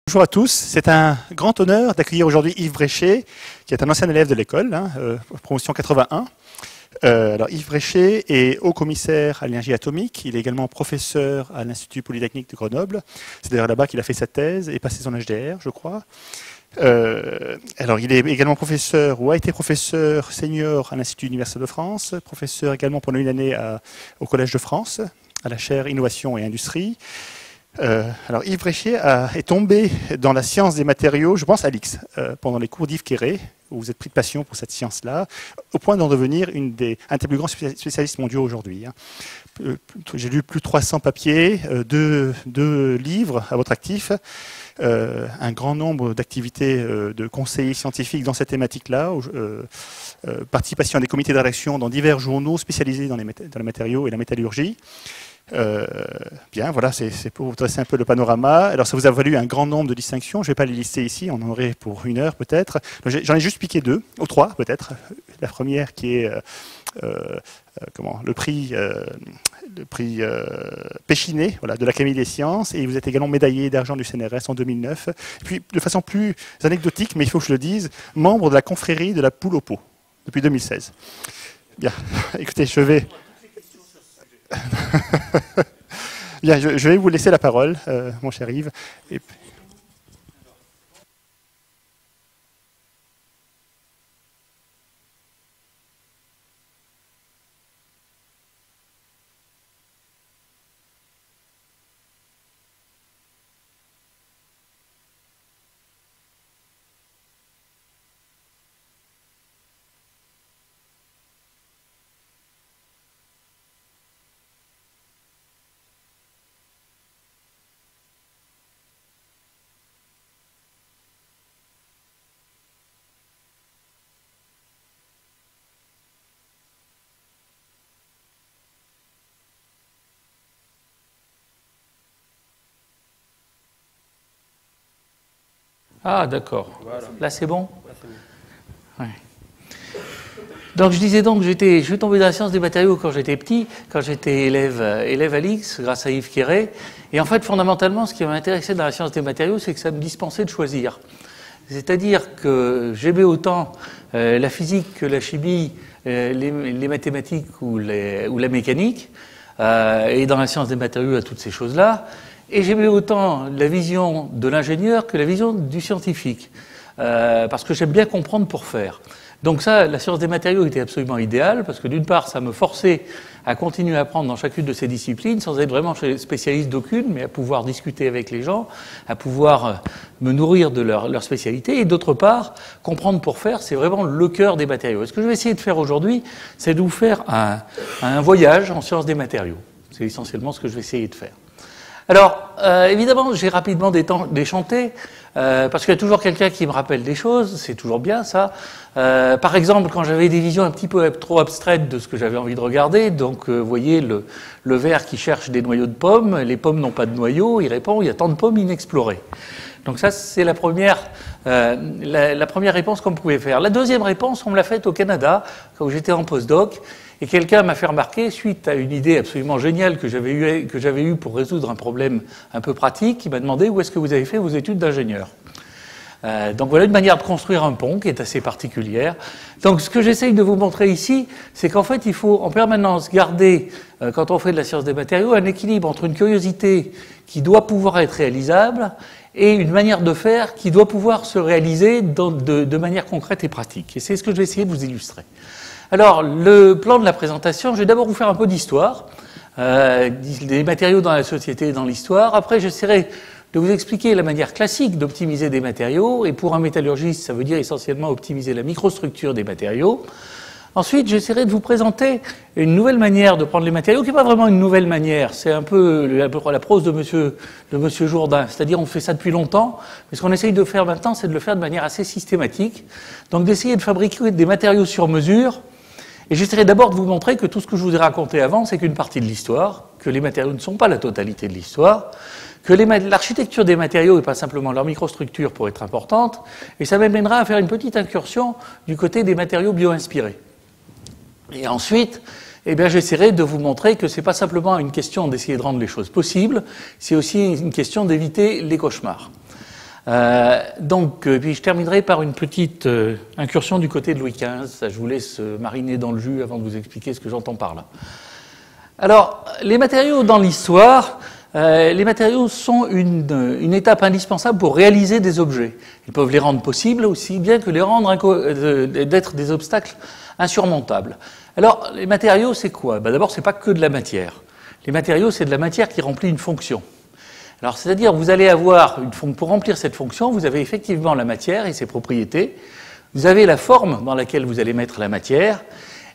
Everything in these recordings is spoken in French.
Bonjour à tous, c'est un grand honneur d'accueillir aujourd'hui Yves Bréchet, qui est un ancien élève de l'école, promotion 81. Alors Yves Bréchet est haut commissaire à l'énergie atomique, il est également professeur à l'Institut Polytechnique de Grenoble. C'est d'ailleurs là-bas qu'il a fait sa thèse et passé son HDR, je crois. Alors il est également professeur, ou a été professeur senior à l'Institut Universitaire de France, professeur également pendant une année au Collège de France, à la chaire Innovation et Industrie. Alors Yves Bréchet est tombé dans la science des matériaux, je pense à l'X, pendant les cours d'Yves Quéré, où vous êtes pris de passion pour cette science-là, au point d'en devenir un des plus grands spécialistes mondiaux aujourd'hui. J'ai lu plus de 300 papiers, deux livres à votre actif, un grand nombre d'activités de conseillers scientifiques dans cette thématique-là, participation à des comités de rédaction dans divers journaux spécialisés dans les matériaux et la métallurgie. Bien, voilà, c'est pour vous dresser un peu le panorama. Alors, ça vous a valu un grand nombre de distinctions. Je ne vais pas les lister ici, on en aurait pour une heure peut-être. J'en ai juste piqué deux, ou trois peut-être. La première qui est le prix Péchinet, voilà, de l'Académie des sciences, et vous êtes également médaillé d'argent du CNRS en 2009. Et puis, de façon plus anecdotique, mais il faut que je le dise, membre de la confrérie de la poule au pot depuis 2016. Bien, écoutez, je vais... Bien, je vais vous laisser la parole, mon cher Yves. Ah, d'accord. Voilà. Là, c'est bon, ouais. Donc, je disais donc, je suis tombé dans la science des matériaux quand j'étais petit, quand j'étais élève à l'X, grâce à Yves Quéré. Et en fait, fondamentalement, ce qui m'intéressait dans la science des matériaux, c'est que ça me dispensait de choisir. C'est-à-dire que j'aimais autant la physique que la chimie, les mathématiques ou la mécanique, et dans la science des matériaux, à toutes ces choses-là. Et j'aimais autant la vision de l'ingénieur que la vision du scientifique, parce que j'aime bien comprendre pour faire. Donc ça, la science des matériaux était absolument idéale, parce que d'une part, ça me forçait à continuer à apprendre dans chacune de ces disciplines, sans être vraiment spécialiste d'aucune, mais à pouvoir discuter avec les gens, à pouvoir me nourrir de leur spécialité. Et d'autre part, comprendre pour faire, c'est vraiment le cœur des matériaux. Et ce que je vais essayer de faire aujourd'hui, c'est de vous faire un voyage en sciences des matériaux. C'est essentiellement ce que je vais essayer de faire. Alors, évidemment, j'ai rapidement déchanté, parce qu'il y a toujours quelqu'un qui me rappelle des choses, c'est toujours bien ça. Par exemple, quand j'avais des visions un petit peu trop abstraites de ce que j'avais envie de regarder, donc vous voyez le ver qui cherche des noyaux de pommes, les pommes n'ont pas de noyaux, il répond, il y a tant de pommes inexplorées. Donc ça, c'est la première réponse qu'on pouvait faire. La deuxième réponse, on me l'a faite au Canada, quand j'étais en postdoc. Et quelqu'un m'a fait remarquer, suite à une idée absolument géniale que j'avais eue pour résoudre un problème un peu pratique, il m'a demandé où est-ce que vous avez fait vos études d'ingénieur. Donc voilà une manière de construire un pont qui est assez particulière. Donc ce que j'essaye de vous montrer ici, c'est qu'en fait il faut en permanence garder, quand on fait de la science des matériaux, un équilibre entre une curiosité qui doit pouvoir être réalisable et une manière de faire qui doit pouvoir se réaliser de manière concrète et pratique. Et c'est ce que je vais essayer de vous illustrer. Alors, le plan de la présentation, je vais d'abord vous faire un peu d'histoire, des matériaux dans la société et dans l'histoire. Après, j'essaierai de vous expliquer la manière classique d'optimiser des matériaux. Et pour un métallurgiste, ça veut dire essentiellement optimiser la microstructure des matériaux. Ensuite, j'essaierai de vous présenter une nouvelle manière de prendre les matériaux, qui n'est pas vraiment une nouvelle manière. C'est un peu la prose de monsieur Jourdain. C'est-à-dire, on fait ça depuis longtemps. Mais ce qu'on essaye de faire maintenant, c'est de le faire de manière assez systématique. Donc, d'essayer de fabriquer des matériaux sur mesure. Et j'essaierai d'abord de vous montrer que tout ce que je vous ai raconté avant, c'est qu'une partie de l'histoire, que les matériaux ne sont pas la totalité de l'histoire, que l'architecture des matériaux et pas simplement leur microstructure pour être importante, et ça m'amènera à faire une petite incursion du côté des matériaux bio-inspirés. Et ensuite, j'essaierai de vous montrer que ce n'est pas simplement une question d'essayer de rendre les choses possibles, c'est aussi une question d'éviter les cauchemars. Puis je terminerai par une petite incursion du côté de Louis XV. Ça, je vous laisse mariner dans le jus avant de vous expliquer ce que j'entends par là. Alors, les matériaux dans l'histoire, les matériaux sont une étape indispensable pour réaliser des objets. Ils peuvent les rendre possibles aussi bien que les rendre d'être des obstacles insurmontables. Alors, les matériaux, c'est quoi? D'abord, c'est pas que de la matière. Les matériaux, c'est de la matière qui remplit une fonction. Alors, c'est-à-dire, vous allez avoir pour remplir cette fonction, vous avez effectivement la matière et ses propriétés. Vous avez la forme dans laquelle vous allez mettre la matière.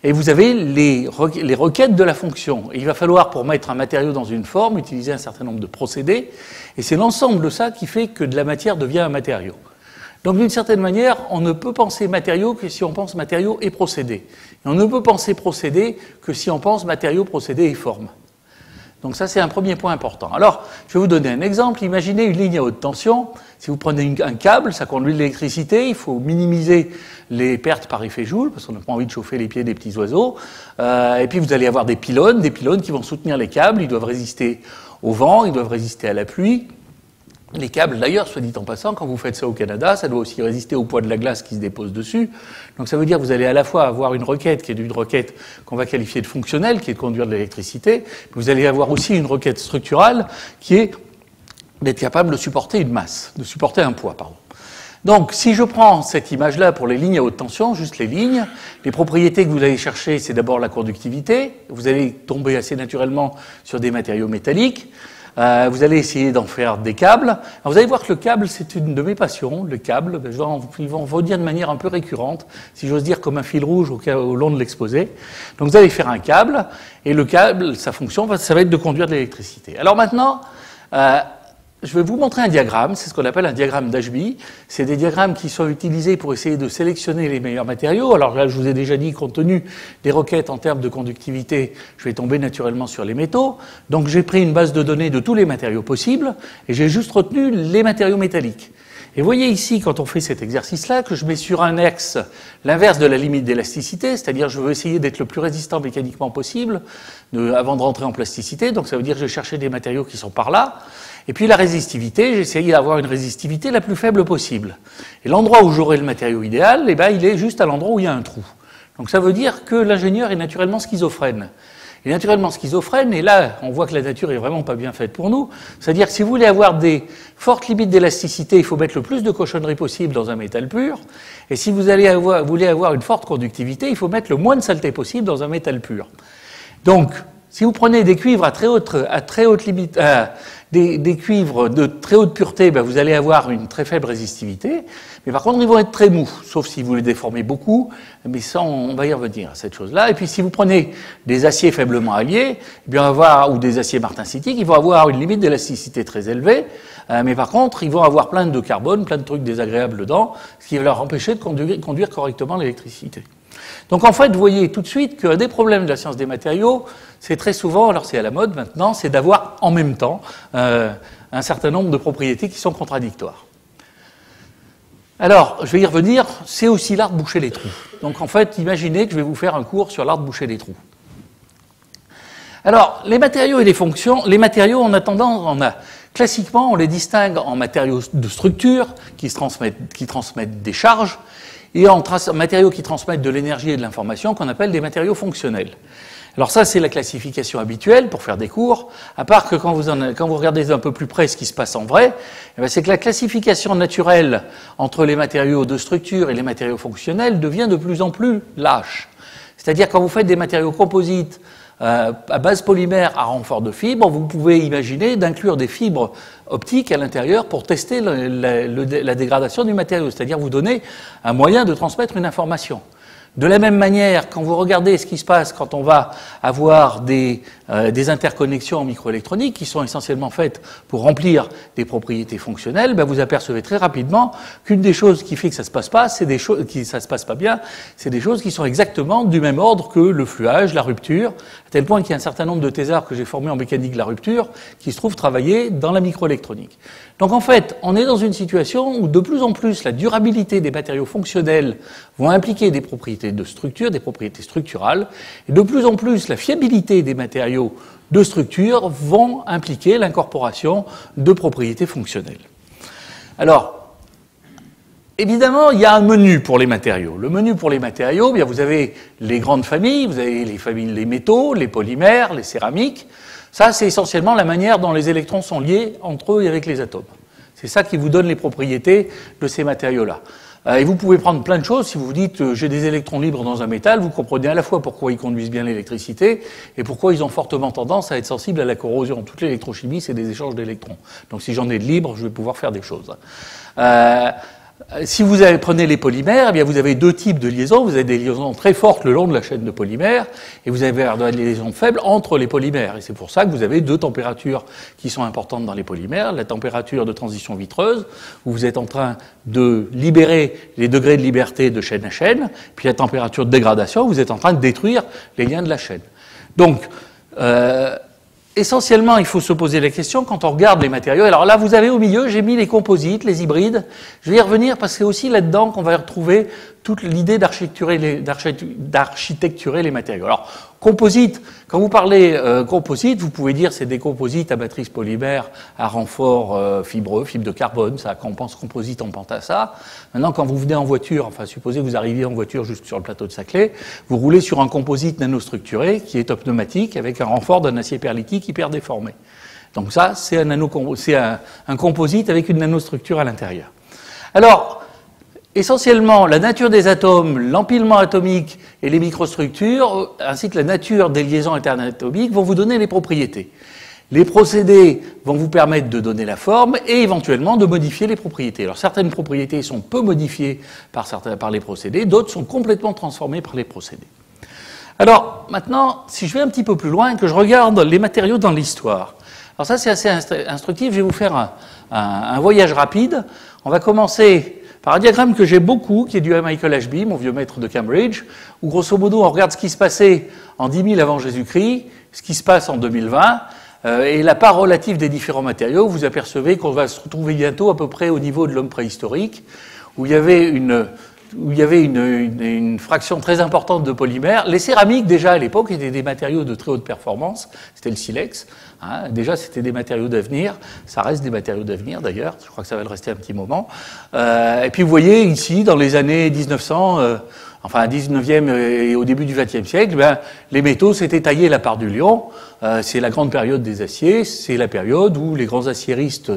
Et vous avez les requêtes de la fonction. Et il va falloir, pour mettre un matériau dans une forme, utiliser un certain nombre de procédés. Et c'est l'ensemble de ça qui fait que de la matière devient un matériau. Donc, d'une certaine manière, on ne peut penser matériau que si on pense matériau et procédé. Et on ne peut penser procédé que si on pense matériau, procédé et forme. Donc ça, c'est un premier point important. Alors, je vais vous donner un exemple. Imaginez une ligne à haute tension. Si vous prenez un câble, ça conduit de l'électricité. Il faut minimiser les pertes par effet Joule, parce qu'on n'a pas envie de chauffer les pieds des petits oiseaux. Et puis, vous allez avoir des pylônes qui vont soutenir les câbles. Ils doivent résister au vent, ils doivent résister à la pluie. Les câbles, d'ailleurs, soit dit en passant, quand vous faites ça au Canada, ça doit aussi résister au poids de la glace qui se dépose dessus. Donc ça veut dire que vous allez à la fois avoir une requête qui est une requête qu'on va qualifier de fonctionnelle, qui est de conduire de l'électricité, mais vous allez avoir aussi une requête structurale qui est d'être capable de supporter une masse, de supporter un poids, pardon. Donc, si je prends cette image-là pour les lignes à haute tension, juste les lignes, les propriétés que vous allez chercher, c'est d'abord la conductivité. Vous allez tomber assez naturellement sur des matériaux métalliques. Vous allez essayer d'en faire des câbles. Alors vous allez voir que le câble, c'est une de mes passions. Le câble, ils vont revenir de manière un peu récurrente, si j'ose dire comme un fil rouge au long de l'exposé. Donc vous allez faire un câble, et le câble, sa fonction, ça va être de conduire de l'électricité. Alors maintenant, je vais vous montrer un diagramme, c'est ce qu'on appelle un diagramme d'Ashby. C'est des diagrammes qui sont utilisés pour essayer de sélectionner les meilleurs matériaux. Alors là, je vous ai déjà dit, compte tenu des requêtes en termes de conductivité, je vais tomber naturellement sur les métaux. Donc j'ai pris une base de données de tous les matériaux possibles, et j'ai juste retenu les matériaux métalliques. Et vous voyez ici, quand on fait cet exercice-là, que je mets sur un axe l'inverse de la limite d'élasticité, c'est-à-dire je veux essayer d'être le plus résistant mécaniquement possible avant de rentrer en plasticité, donc ça veut dire que je vais chercher des matériaux qui sont par là. Et puis la résistivité, j'essaye d'avoir une résistivité la plus faible possible. Et l'endroit où j'aurai le matériau idéal, il est juste à l'endroit où il y a un trou. Donc ça veut dire que l'ingénieur est naturellement schizophrène. Il est naturellement schizophrène, et là, on voit que la nature est vraiment pas bien faite pour nous. C'est-à-dire que si vous voulez avoir des fortes limites d'élasticité, il faut mettre le plus de cochonneries possible dans un métal pur. Et si vous voulez avoir une forte conductivité, il faut mettre le moins de saleté possible dans un métal pur. Donc, si vous prenez des cuivres à très haute limite, des cuivres de très haute pureté, vous allez avoir une très faible résistivité. Mais par contre, ils vont être très mous, sauf si vous les déformez beaucoup. Mais ça, on va y revenir à cette chose-là. Et puis, si vous prenez des aciers faiblement alliés, ou des aciers martensitique, ils vont avoir une limite d'élasticité très élevée. Mais par contre, ils vont avoir plein de carbone, plein de trucs désagréables dedans, ce qui va leur empêcher de conduire correctement l'électricité. Donc en fait, vous voyez tout de suite qu'un des problèmes de la science des matériaux, c'est très souvent, alors c'est à la mode maintenant, c'est d'avoir en même temps un certain nombre de propriétés qui sont contradictoires. Alors, je vais y revenir, c'est aussi l'art de boucher les trous. Donc en fait, imaginez que je vais vous faire un cours sur l'art de boucher les trous. Alors, les matériaux et les fonctions, les matériaux, classiquement, on les distingue en matériaux de structure qui transmettent des charges, et en matériaux qui transmettent de l'énergie et de l'information qu'on appelle des matériaux fonctionnels. Alors ça, c'est la classification habituelle pour faire des cours, à part que quand vous regardez un peu plus près ce qui se passe en vrai, c'est que la classification naturelle entre les matériaux de structure et les matériaux fonctionnels devient de plus en plus lâche. C'est-à-dire quand vous faites des matériaux composites à base polymère à renfort de fibres, vous pouvez imaginer d'inclure des fibres optiques à l'intérieur pour tester la dégradation du matériau, c'est-à-dire vous donner un moyen de transmettre une information. De la même manière, quand vous regardez ce qui se passe quand on va avoir des interconnexions en microélectronique qui sont essentiellement faites pour remplir des propriétés fonctionnelles, vous apercevez très rapidement qu'une des choses qui fait que ça se passe pas, ça se passe pas bien, c'est des choses qui sont exactement du même ordre que le fluage, la rupture, à tel point qu'il y a un certain nombre de thésards que j'ai formés en mécanique de la rupture qui se trouvent travailler dans la microélectronique. Donc en fait, on est dans une situation où de plus en plus la durabilité des matériaux fonctionnels vont impliquer des propriétés de structure, des propriétés structurales, et de plus en plus la fiabilité des matériaux de structure vont impliquer l'incorporation de propriétés fonctionnelles. Alors, évidemment, il y a un menu pour les matériaux. Le menu pour les matériaux, bien, vous avez les grandes familles, vous avez les familles, les métaux, les polymères, les céramiques. Ça, c'est essentiellement la manière dont les électrons sont liés entre eux et avec les atomes. C'est ça qui vous donne les propriétés de ces matériaux-là. Et vous pouvez prendre plein de choses. Si vous vous dites j'ai des électrons libres dans un métal, vous comprenez à la fois pourquoi ils conduisent bien l'électricité et pourquoi ils ont fortement tendance à être sensibles à la corrosion. Toute l'électrochimie, c'est des échanges d'électrons. Donc si j'en ai de libres, je vais pouvoir faire des choses. Si vous prenez les polymères, eh bien vous avez deux types de liaisons. Vous avez des liaisons très fortes le long de la chaîne de polymères et vous avez des liaisons faibles entre les polymères. Et c'est pour ça que vous avez deux températures qui sont importantes dans les polymères. La température de transition vitreuse, où vous êtes en train de libérer les degrés de liberté de chaîne à chaîne, puis la température de dégradation, où vous êtes en train de détruire les liens de la chaîne. Donc, essentiellement, il faut se poser la question quand on regarde les matériaux. Alors là, vous avez au milieu, j'ai mis les composites, les hybrides. Je vais y revenir parce que c'est aussi là-dedans qu'on va retrouver toute l'idée d'architecturer les matériaux. Alors, composite, quand vous parlez composite, vous pouvez dire c'est des composites à matrice polymère à renfort fibreux, fibre de carbone. Ça, quand on pense composite, on pense à ça. Maintenant, quand vous venez en voiture, enfin, supposez que vous arriviez en voiture jusque sur le plateau de Saclay, vous roulez sur un composite nanostructuré qui est pneumatique avec un renfort d'un acier perlitique hyper déformé. Donc ça, c'est un composite avec une nanostructure à l'intérieur. Alors, essentiellement, la nature des atomes, l'empilement atomique et les microstructures, ainsi que la nature des liaisons interatomiques, vont vous donner les propriétés. Les procédés vont vous permettre de donner la forme et éventuellement de modifier les propriétés. Alors certaines propriétés sont peu modifiées par les procédés, d'autres sont complètement transformées par les procédés. Alors maintenant, si je vais un petit peu plus loin et que je regarde les matériaux dans l'histoire, alors ça c'est assez instructif, je vais vous faire un voyage rapide. On va commencer par un diagramme que j'ai beaucoup, qui est dû à Michael Ashby, mon vieux maître de Cambridge, où grosso modo on regarde ce qui se passait en 10 000 avant Jésus-Christ, ce qui se passe en 2020, et la part relative des différents matériaux. Vous apercevez qu'on va se retrouver bientôt à peu près au niveau de l'homme préhistorique, où il y avait une fraction très importante de polymères. Les céramiques, déjà à l'époque, étaient des matériaux de très haute performance. C'était le silex. Hein. Déjà, c'était des matériaux d'avenir. Ça reste des matériaux d'avenir, d'ailleurs. Je crois que ça va le rester un petit moment. Et puis, vous voyez, ici, dans les années 1900, enfin, 19e et au début du 20e siècle, ben, les métaux s'étaient taillés la part du lion. C'est la grande période des aciers. C'est la période où les grands aciéristes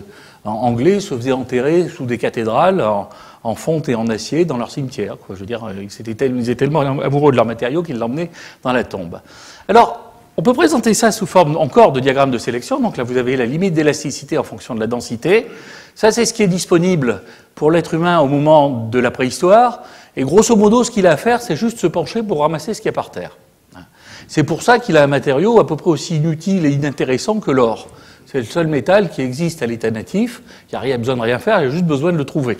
anglais se faisaient enterrer sous des cathédrales en fonte et en acier dans leur cimetière. Quoi. Je veux dire, ils étaient tellement amoureux de leurs matériaux qu'ils l'emmenaient dans la tombe. Alors, on peut présenter ça sous forme encore de diagramme de sélection. Donc là, vous avez la limite d'élasticité en fonction de la densité. Ça, c'est ce qui est disponible pour l'être humain au moment de la préhistoire. Et grosso modo, ce qu'il a à faire, c'est juste se pencher pour ramasser ce qu'il y a par terre. C'est pour ça qu'il a un matériau à peu près aussi inutile et inintéressant que l'or. C'est le seul métal qui existe à l'état natif. Il n'y a besoin de rien faire, il y a juste besoin de le trouver.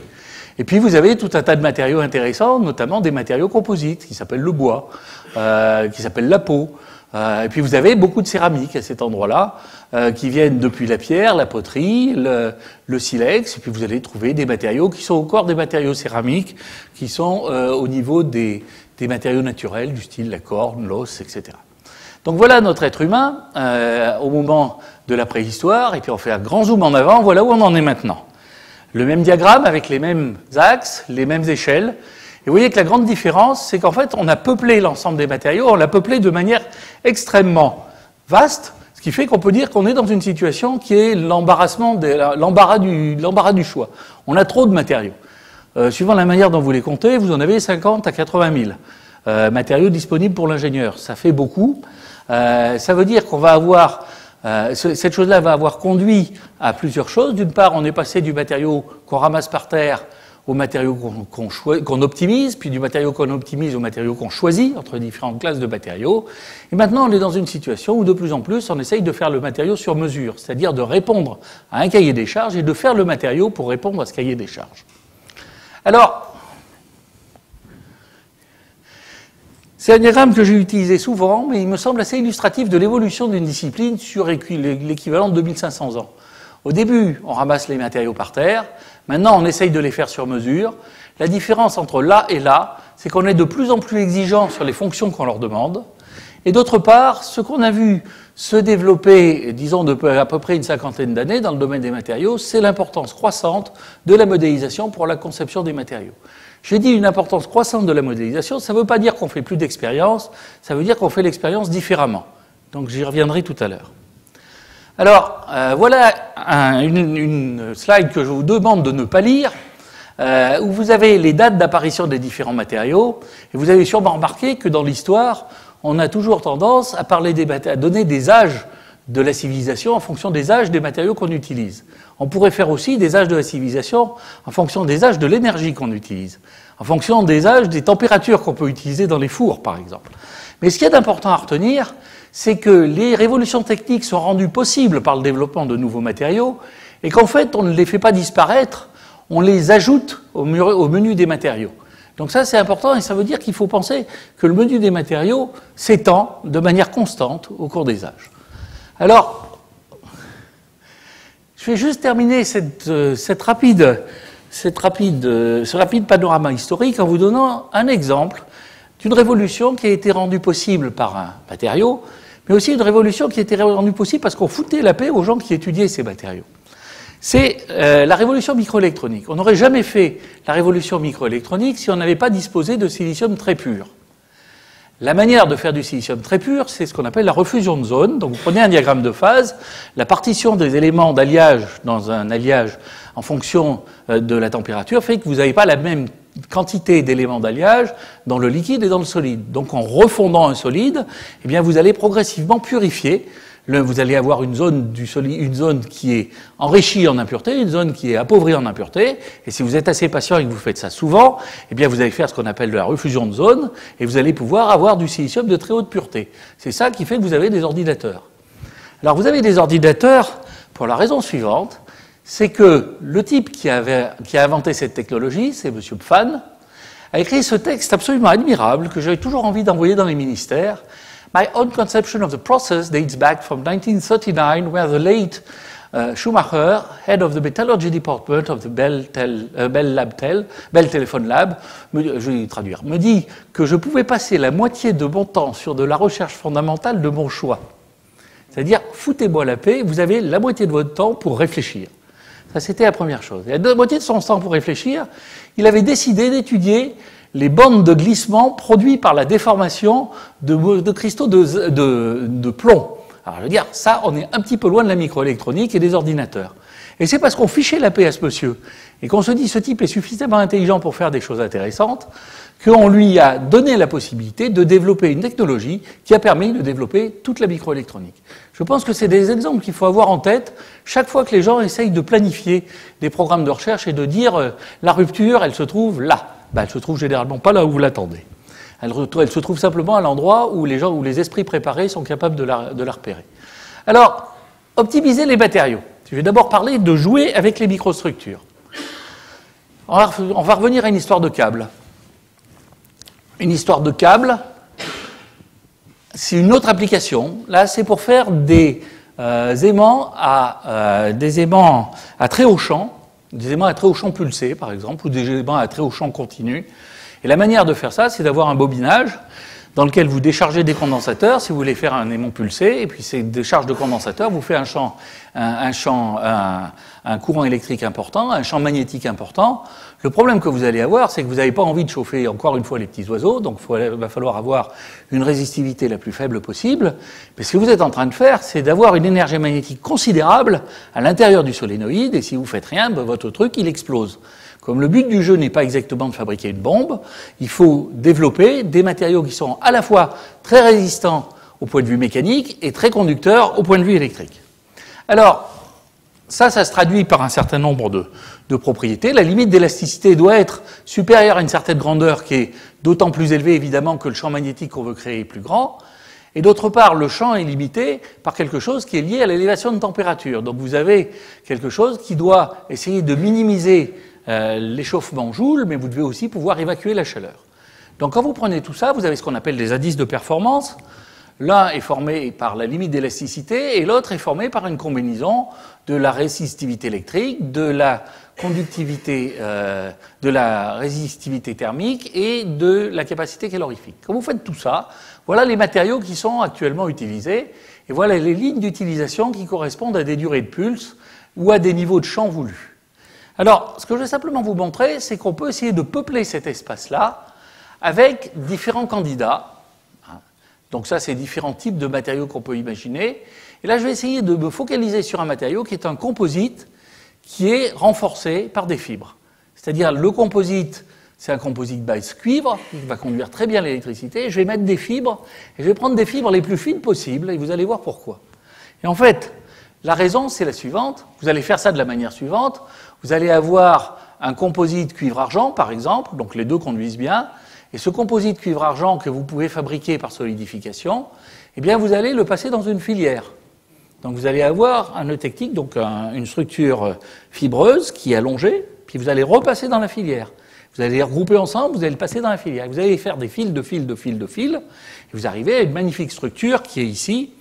Et puis vous avez tout un tas de matériaux intéressants, notamment des matériaux composites, qui s'appellent le bois, qui s'appellent la peau. Et puis vous avez beaucoup de céramiques à cet endroit-là, qui viennent depuis la pierre, la poterie, le silex, et puis vous allez trouver des matériaux qui sont encore des matériaux céramiques, qui sont au niveau des matériaux naturels, du style la corne, l'os, etc. Donc voilà notre être humain au moment de la préhistoire, et puis on fait un grand zoom en avant, voilà où on en est maintenant. Le même diagramme avec les mêmes axes, les mêmes échelles. Et vous voyez que la grande différence, c'est qu'en fait, on a peuplé l'ensemble des matériaux, on l'a peuplé de manière extrêmement vaste, ce qui fait qu'on peut dire qu'on est dans une situation qui est l'embarras du choix. On a trop de matériaux. Suivant la manière dont vous les comptez, vous en avez 50 à 80 000 matériaux disponibles pour l'ingénieur. Ça fait beaucoup. Ça veut dire qu'on va avoir... cette chose-là va avoir conduit à plusieurs choses. D'une part, on est passé du matériau qu'on ramasse par terre au matériau qu'on optimise, puis du matériau qu'on optimise au matériau qu'on choisit, entre différentes classes de matériaux. Et maintenant, on est dans une situation où de plus en plus, on essaye de faire le matériau sur mesure, c'est-à-dire de répondre à un cahier des charges et de faire le matériau pour répondre à ce cahier des charges. Alors, c'est un diagramme que j'ai utilisé souvent, mais il me semble assez illustratif de l'évolution d'une discipline sur l'équivalent de 2500 ans. Au début, on ramasse les matériaux par terre. Maintenant, on essaye de les faire sur mesure. La différence entre là et là, c'est qu'on est de plus en plus exigeant sur les fonctions qu'on leur demande. Et d'autre part, ce qu'on a vu se développer, disons, depuis à peu près une cinquantaine d'années dans le domaine des matériaux, c'est l'importance croissante de la modélisation pour la conception des matériaux. J'ai dit une importance croissante de la modélisation, ça ne veut pas dire qu'on fait plus d'expérience, ça veut dire qu'on fait l'expérience différemment. Donc j'y reviendrai tout à l'heure. Alors, voilà une slide que je vous demande de ne pas lire, où vous avez les dates d'apparition des différents matériaux, et vous avez sûrement remarqué que dans l'histoire, on a toujours tendance à donner des âges de la civilisation en fonction des âges des matériaux qu'on utilise. On pourrait faire aussi des âges de la civilisation en fonction des âges de l'énergie qu'on utilise, en fonction des âges des températures qu'on peut utiliser dans les fours, par exemple. Mais ce qui est important à retenir, c'est que les révolutions techniques sont rendues possibles par le développement de nouveaux matériaux et qu'en fait, on ne les fait pas disparaître, on les ajoute au menu des matériaux. Donc ça, c'est important et ça veut dire qu'il faut penser que le menu des matériaux s'étend de manière constante au cours des âges. Alors, je vais juste terminer ce rapide panorama historique en vous donnant un exemple d'une révolution qui a été rendue possible par un matériau, mais aussi une révolution qui a été rendue possible parce qu'on foutait la paix aux gens qui étudiaient ces matériaux. C'est la révolution microélectronique. On n'aurait jamais fait la révolution microélectronique si on n'avait pas disposé de silicium très pur. La manière de faire du silicium très pur, c'est ce qu'on appelle la refusion de zone. Donc vous prenez un diagramme de phase, la partition des éléments d'alliage dans un alliage en fonction de la température fait que vous n'avez pas la même quantité d'éléments d'alliage dans le liquide et dans le solide. Donc en refondant un solide, eh bien vous allez progressivement purifier. Vous allez avoir une zone qui est enrichie en impuretés, une zone qui est appauvrie en impuretés. Et si vous êtes assez patient et que vous faites ça souvent, eh bien vous allez faire ce qu'on appelle de la refusion de zone et vous allez pouvoir avoir du silicium de très haute pureté. C'est ça qui fait que vous avez des ordinateurs. Alors vous avez des ordinateurs pour la raison suivante, c'est que le type qui a inventé cette technologie, c'est M. Pfan, a écrit ce texte absolument admirable que j'avais toujours envie d'envoyer dans les ministères. My own conception of the process dates back from 1939, where the late Schumacher, head of the metallurgy department of the Bell Telephone Lab, je vais traduire, me dit que je pouvais passer la moitié de mon temps sur de la recherche fondamentale de mon choix. C'est-à-dire, foutez-moi la paix, vous avez la moitié de votre temps pour réfléchir. Ça, c'était la première chose. Et la moitié de son temps pour réfléchir, il avait décidé d'étudier les bandes de glissement produites par la déformation de cristaux de plomb. Alors, je veux dire, ça, on est un petit peu loin de la microélectronique et des ordinateurs. Et c'est parce qu'on fichait la paix à ce monsieur, et qu'on se dit, ce type est suffisamment intelligent pour faire des choses intéressantes, qu'on lui a donné la possibilité de développer une technologie qui a permis de développer toute la microélectronique. Je pense que c'est des exemples qu'il faut avoir en tête chaque fois que les gens essayent de planifier des programmes de recherche et de dire, la rupture, elle se trouve là. Ben, elle se trouve généralement pas là où vous l'attendez. Elle se trouve simplement à l'endroit où les esprits préparés sont capables de la repérer. Alors, optimiser les matériaux. Je vais d'abord parler de jouer avec les microstructures. On va revenir à une histoire de câble. Une histoire de câble, c'est une autre application. Là, c'est pour faire des aimants à très haut champ, des aimants à très haut champ pulsé, par exemple, ou des aimants à très haut champ continu. Et la manière de faire ça, c'est d'avoir un bobinage dans lequel vous déchargez des condensateurs, si vous voulez faire un aimant pulsé, et puis ces décharges de condensateurs vous fait un courant électrique important, un champ magnétique important. Le problème que vous allez avoir, c'est que vous n'avez pas envie de chauffer encore une fois les petits oiseaux, donc il va falloir avoir une résistivité la plus faible possible. Mais ce que vous êtes en train de faire, c'est d'avoir une énergie magnétique considérable à l'intérieur du solénoïde, et si vous faites rien, ben, votre truc, il explose. Comme le but du jeu n'est pas exactement de fabriquer une bombe, il faut développer des matériaux qui sont à la fois très résistants au point de vue mécanique et très conducteurs au point de vue électrique. Alors, ça se traduit par un certain nombre de propriétés. La limite d'élasticité doit être supérieure à une certaine grandeur qui est d'autant plus élevée évidemment que le champ magnétique qu'on veut créer est plus grand. Et d'autre part, le champ est limité par quelque chose qui est lié à l'élévation de température. Donc vous avez quelque chose qui doit essayer de minimiser l'échauffement joule, mais vous devez aussi pouvoir évacuer la chaleur. Donc quand vous prenez tout ça, vous avez ce qu'on appelle des indices de performance. L'un est formé par la limite d'élasticité et l'autre est formé par une combinaison de la résistivité électrique, de la conductivité, de la résistivité thermique et de la capacité calorifique. Quand vous faites tout ça, voilà les matériaux qui sont actuellement utilisés et voilà les lignes d'utilisation qui correspondent à des durées de pulse ou à des niveaux de champ voulus. Alors, ce que je vais simplement vous montrer, c'est qu'on peut essayer de peupler cet espace-là avec différents candidats. Donc ça, c'est différents types de matériaux qu'on peut imaginer. Et là, je vais essayer de me focaliser sur un matériau qui est un composite qui est renforcé par des fibres. C'est-à-dire, le composite, c'est un composite base cuivre qui va conduire très bien l'électricité. Je vais mettre des fibres, et je vais prendre des fibres les plus fines possibles, et vous allez voir pourquoi. Et en fait, la raison, c'est la suivante. Vous allez faire ça de la manière suivante. Vous allez avoir un composite cuivre-argent, par exemple, donc les deux conduisent bien. Et ce composite cuivre-argent que vous pouvez fabriquer par solidification, eh bien, vous allez le passer dans une filière. Donc, vous allez avoir un eutectique, donc une structure fibreuse qui est allongée, puis vous allez repasser dans la filière. Vous allez les regrouper ensemble, vous allez le passer dans la filière. Vous allez faire des fils de fils de fils de fils, et vous arrivez à une magnifique structure qui est ici.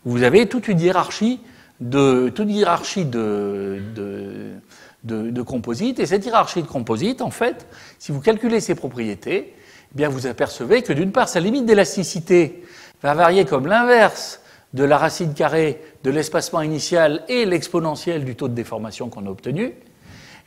Vous avez toute une hiérarchie de composites. Et cette hiérarchie de composites, en fait, si vous calculez ses propriétés, eh bien vous apercevez que d'une part, sa limite d'élasticité va varier comme l'inverse de la racine carrée de l'espacement initial et l'exponentielle du taux de déformation qu'on a obtenu,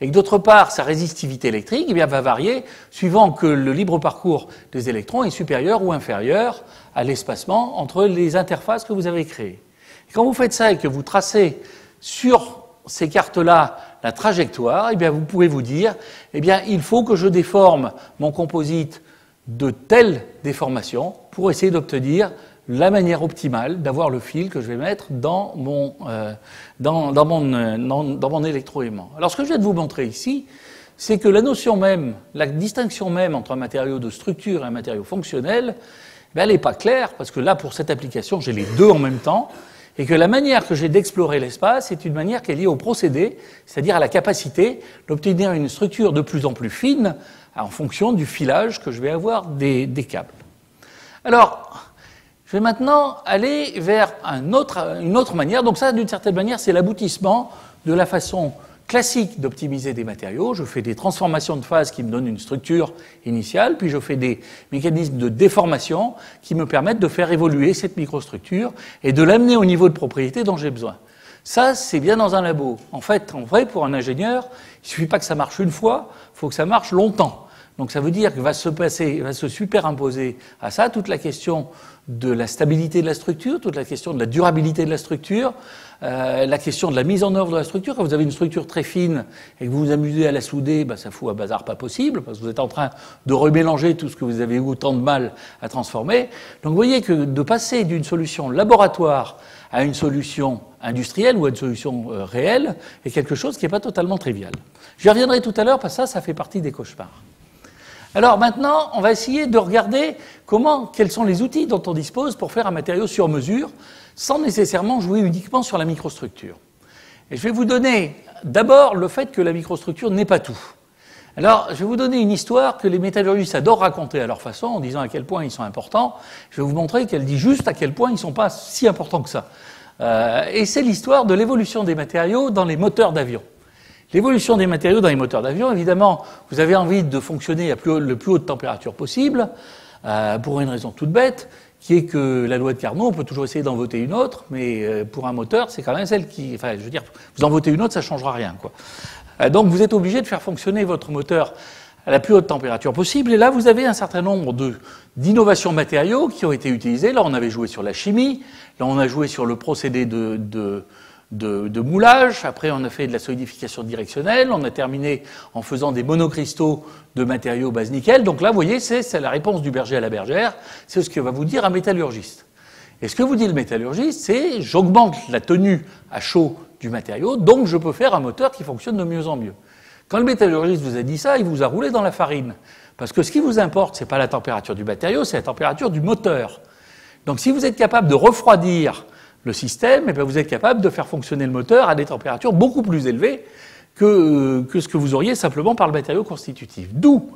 et que d'autre part, sa résistivité électrique eh bien, va varier suivant que le libre parcours des électrons est supérieur ou inférieur à l'espacement entre les interfaces que vous avez créées. Et quand vous faites ça et que vous tracez sur ces cartes-là la trajectoire, eh bien, vous pouvez vous dire eh bien, il faut que je déforme mon composite de telle déformation pour essayer d'obtenir la manière optimale d'avoir le fil que je vais mettre dans mon électroaimant. Alors ce que je viens de vous montrer ici, c'est que la notion même, la distinction même entre un matériau de structure et un matériau fonctionnel, ben, elle n'est pas claire, parce que là, pour cette application, j'ai les deux en même temps, et que la manière que j'ai d'explorer l'espace est une manière qui est liée au procédé, c'est-à-dire à la capacité d'obtenir une structure de plus en plus fine en fonction du filage que je vais avoir des câbles. Alors, je vais maintenant aller vers une autre manière. Donc ça, d'une certaine manière, c'est l'aboutissement de la façon classique d'optimiser des matériaux. Je fais des transformations de phase qui me donnent une structure initiale, puis je fais des mécanismes de déformation qui me permettent de faire évoluer cette microstructure et de l'amener au niveau de propriété dont j'ai besoin. Ça, c'est bien dans un labo. En fait, en vrai, pour un ingénieur, il ne suffit pas que ça marche une fois, il faut que ça marche longtemps. Donc ça veut dire que va se superimposer à ça toute la question de la stabilité de la structure, toute la question de la durabilité de la structure, la question de la mise en œuvre de la structure. Quand vous avez une structure très fine et que vous vous amusez à la souder, ben ça fout un bazar pas possible, parce que vous êtes en train de remélanger tout ce que vous avez eu autant de mal à transformer. Donc vous voyez que de passer d'une solution laboratoire à une solution industrielle ou à une solution réelle est quelque chose qui n'est pas totalement trivial. J'y reviendrai tout à l'heure, parce que ça fait partie des cauchemars. Alors maintenant, on va essayer de regarder quels sont les outils dont on dispose pour faire un matériau sur mesure, sans nécessairement jouer uniquement sur la microstructure. Et je vais vous donner d'abord le fait que la microstructure n'est pas tout. Alors, je vais vous donner une histoire que les métallurgistes adorent raconter à leur façon, en disant à quel point ils sont importants. Je vais vous montrer qu'elle dit juste à quel point ils ne sont pas si importants que ça. Et c'est l'histoire de l'évolution des matériaux dans les moteurs d'avion. L'évolution des matériaux dans les moteurs d'avion, évidemment, vous avez envie de fonctionner à le plus haute température possible, pour une raison toute bête, qui est que la loi de Carnot, on peut toujours essayer d'en voter une autre, mais pour un moteur, c'est quand même celle qui... Enfin, je veux dire, vous en votez une autre, ça ne changera rien, quoi. Donc vous êtes obligé de faire fonctionner votre moteur à la plus haute température possible, et là, vous avez un certain nombre d'innovations matériaux qui ont été utilisées. Là, on avait joué sur la chimie, là, on a joué sur le procédé de moulage, après on a fait de la solidification directionnelle, on a terminé en faisant des monocristaux de matériaux base nickel. Donc là, vous voyez, c'est la réponse du berger à la bergère, c'est ce que va vous dire un métallurgiste. Et ce que vous dit le métallurgiste, c'est j'augmente la tenue à chaud du matériau, donc je peux faire un moteur qui fonctionne de mieux en mieux. Quand le métallurgiste vous a dit ça, il vous a roulé dans la farine. Parce que ce qui vous importe, c'est pas la température du matériau, c'est la température du moteur. Donc si vous êtes capable de refroidir le système, eh bien vous êtes capable de faire fonctionner le moteur à des températures beaucoup plus élevées que ce que vous auriez simplement par le matériau constitutif. D'où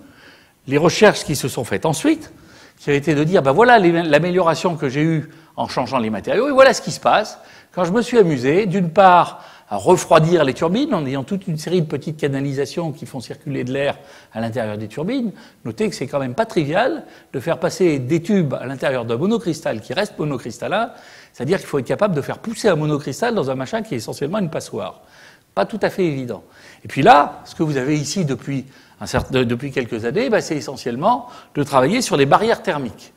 les recherches qui se sont faites ensuite, qui ont été de dire, ben voilà l'amélioration que j'ai eue en changeant les matériaux, et voilà ce qui se passe quand je me suis amusé, d'une part, à refroidir les turbines en ayant toute une série de petites canalisations qui font circuler de l'air à l'intérieur des turbines. Notez que c'est quand même pas trivial de faire passer des tubes à l'intérieur d'un monocristal qui reste monocristallin, c'est-à-dire qu'il faut être capable de faire pousser un monocristal dans un machin qui est essentiellement une passoire. Pas tout à fait évident. Et puis là, ce que vous avez ici depuis quelques années, c'est essentiellement de travailler sur les barrières thermiques.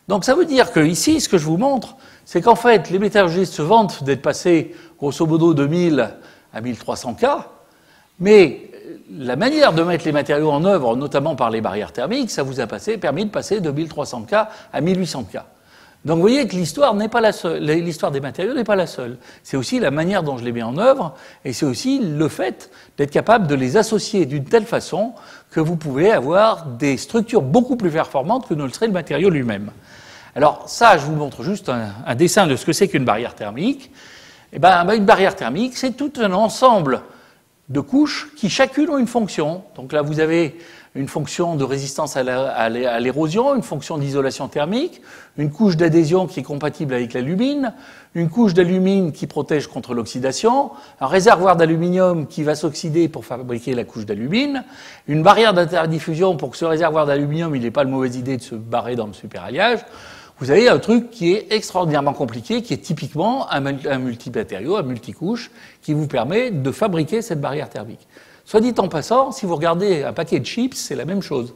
Donc ça veut dire que ici, ce que je vous montre, c'est qu'en fait, les métallurgistes se vantent d'être passés grosso modo de 1000 à 1300 K, mais la manière de mettre les matériaux en œuvre, notamment par les barrières thermiques, ça vous a permis de passer de 1300 K à 1800 K. Donc vous voyez que l'histoire n'est pas la seule, l'histoire des matériaux n'est pas la seule. C'est aussi la manière dont je les mets en œuvre, et c'est aussi le fait d'être capable de les associer d'une telle façon que vous pouvez avoir des structures beaucoup plus performantes que ne le serait le matériau lui-même. Alors ça, je vous montre juste un dessin de ce que c'est qu'une barrière thermique. Une barrière thermique, c'est tout un ensemble de couches qui chacune ont une fonction. Donc là, vous avez une fonction de résistance à l'érosion, une fonction d'isolation thermique, une couche d'adhésion qui est compatible avec l'alumine, une couche d'alumine qui protège contre l'oxydation, un réservoir d'aluminium qui va s'oxyder pour fabriquer la couche d'alumine, une barrière d'interdiffusion pour que ce réservoir d'aluminium n'ait pas la mauvaise idée de se barrer dans le superalliage. Vous avez un truc qui est extraordinairement compliqué, qui est typiquement un multimatériau, un multicouche, qui vous permet de fabriquer cette barrière thermique. Soit dit en passant, si vous regardez un paquet de chips, c'est la même chose.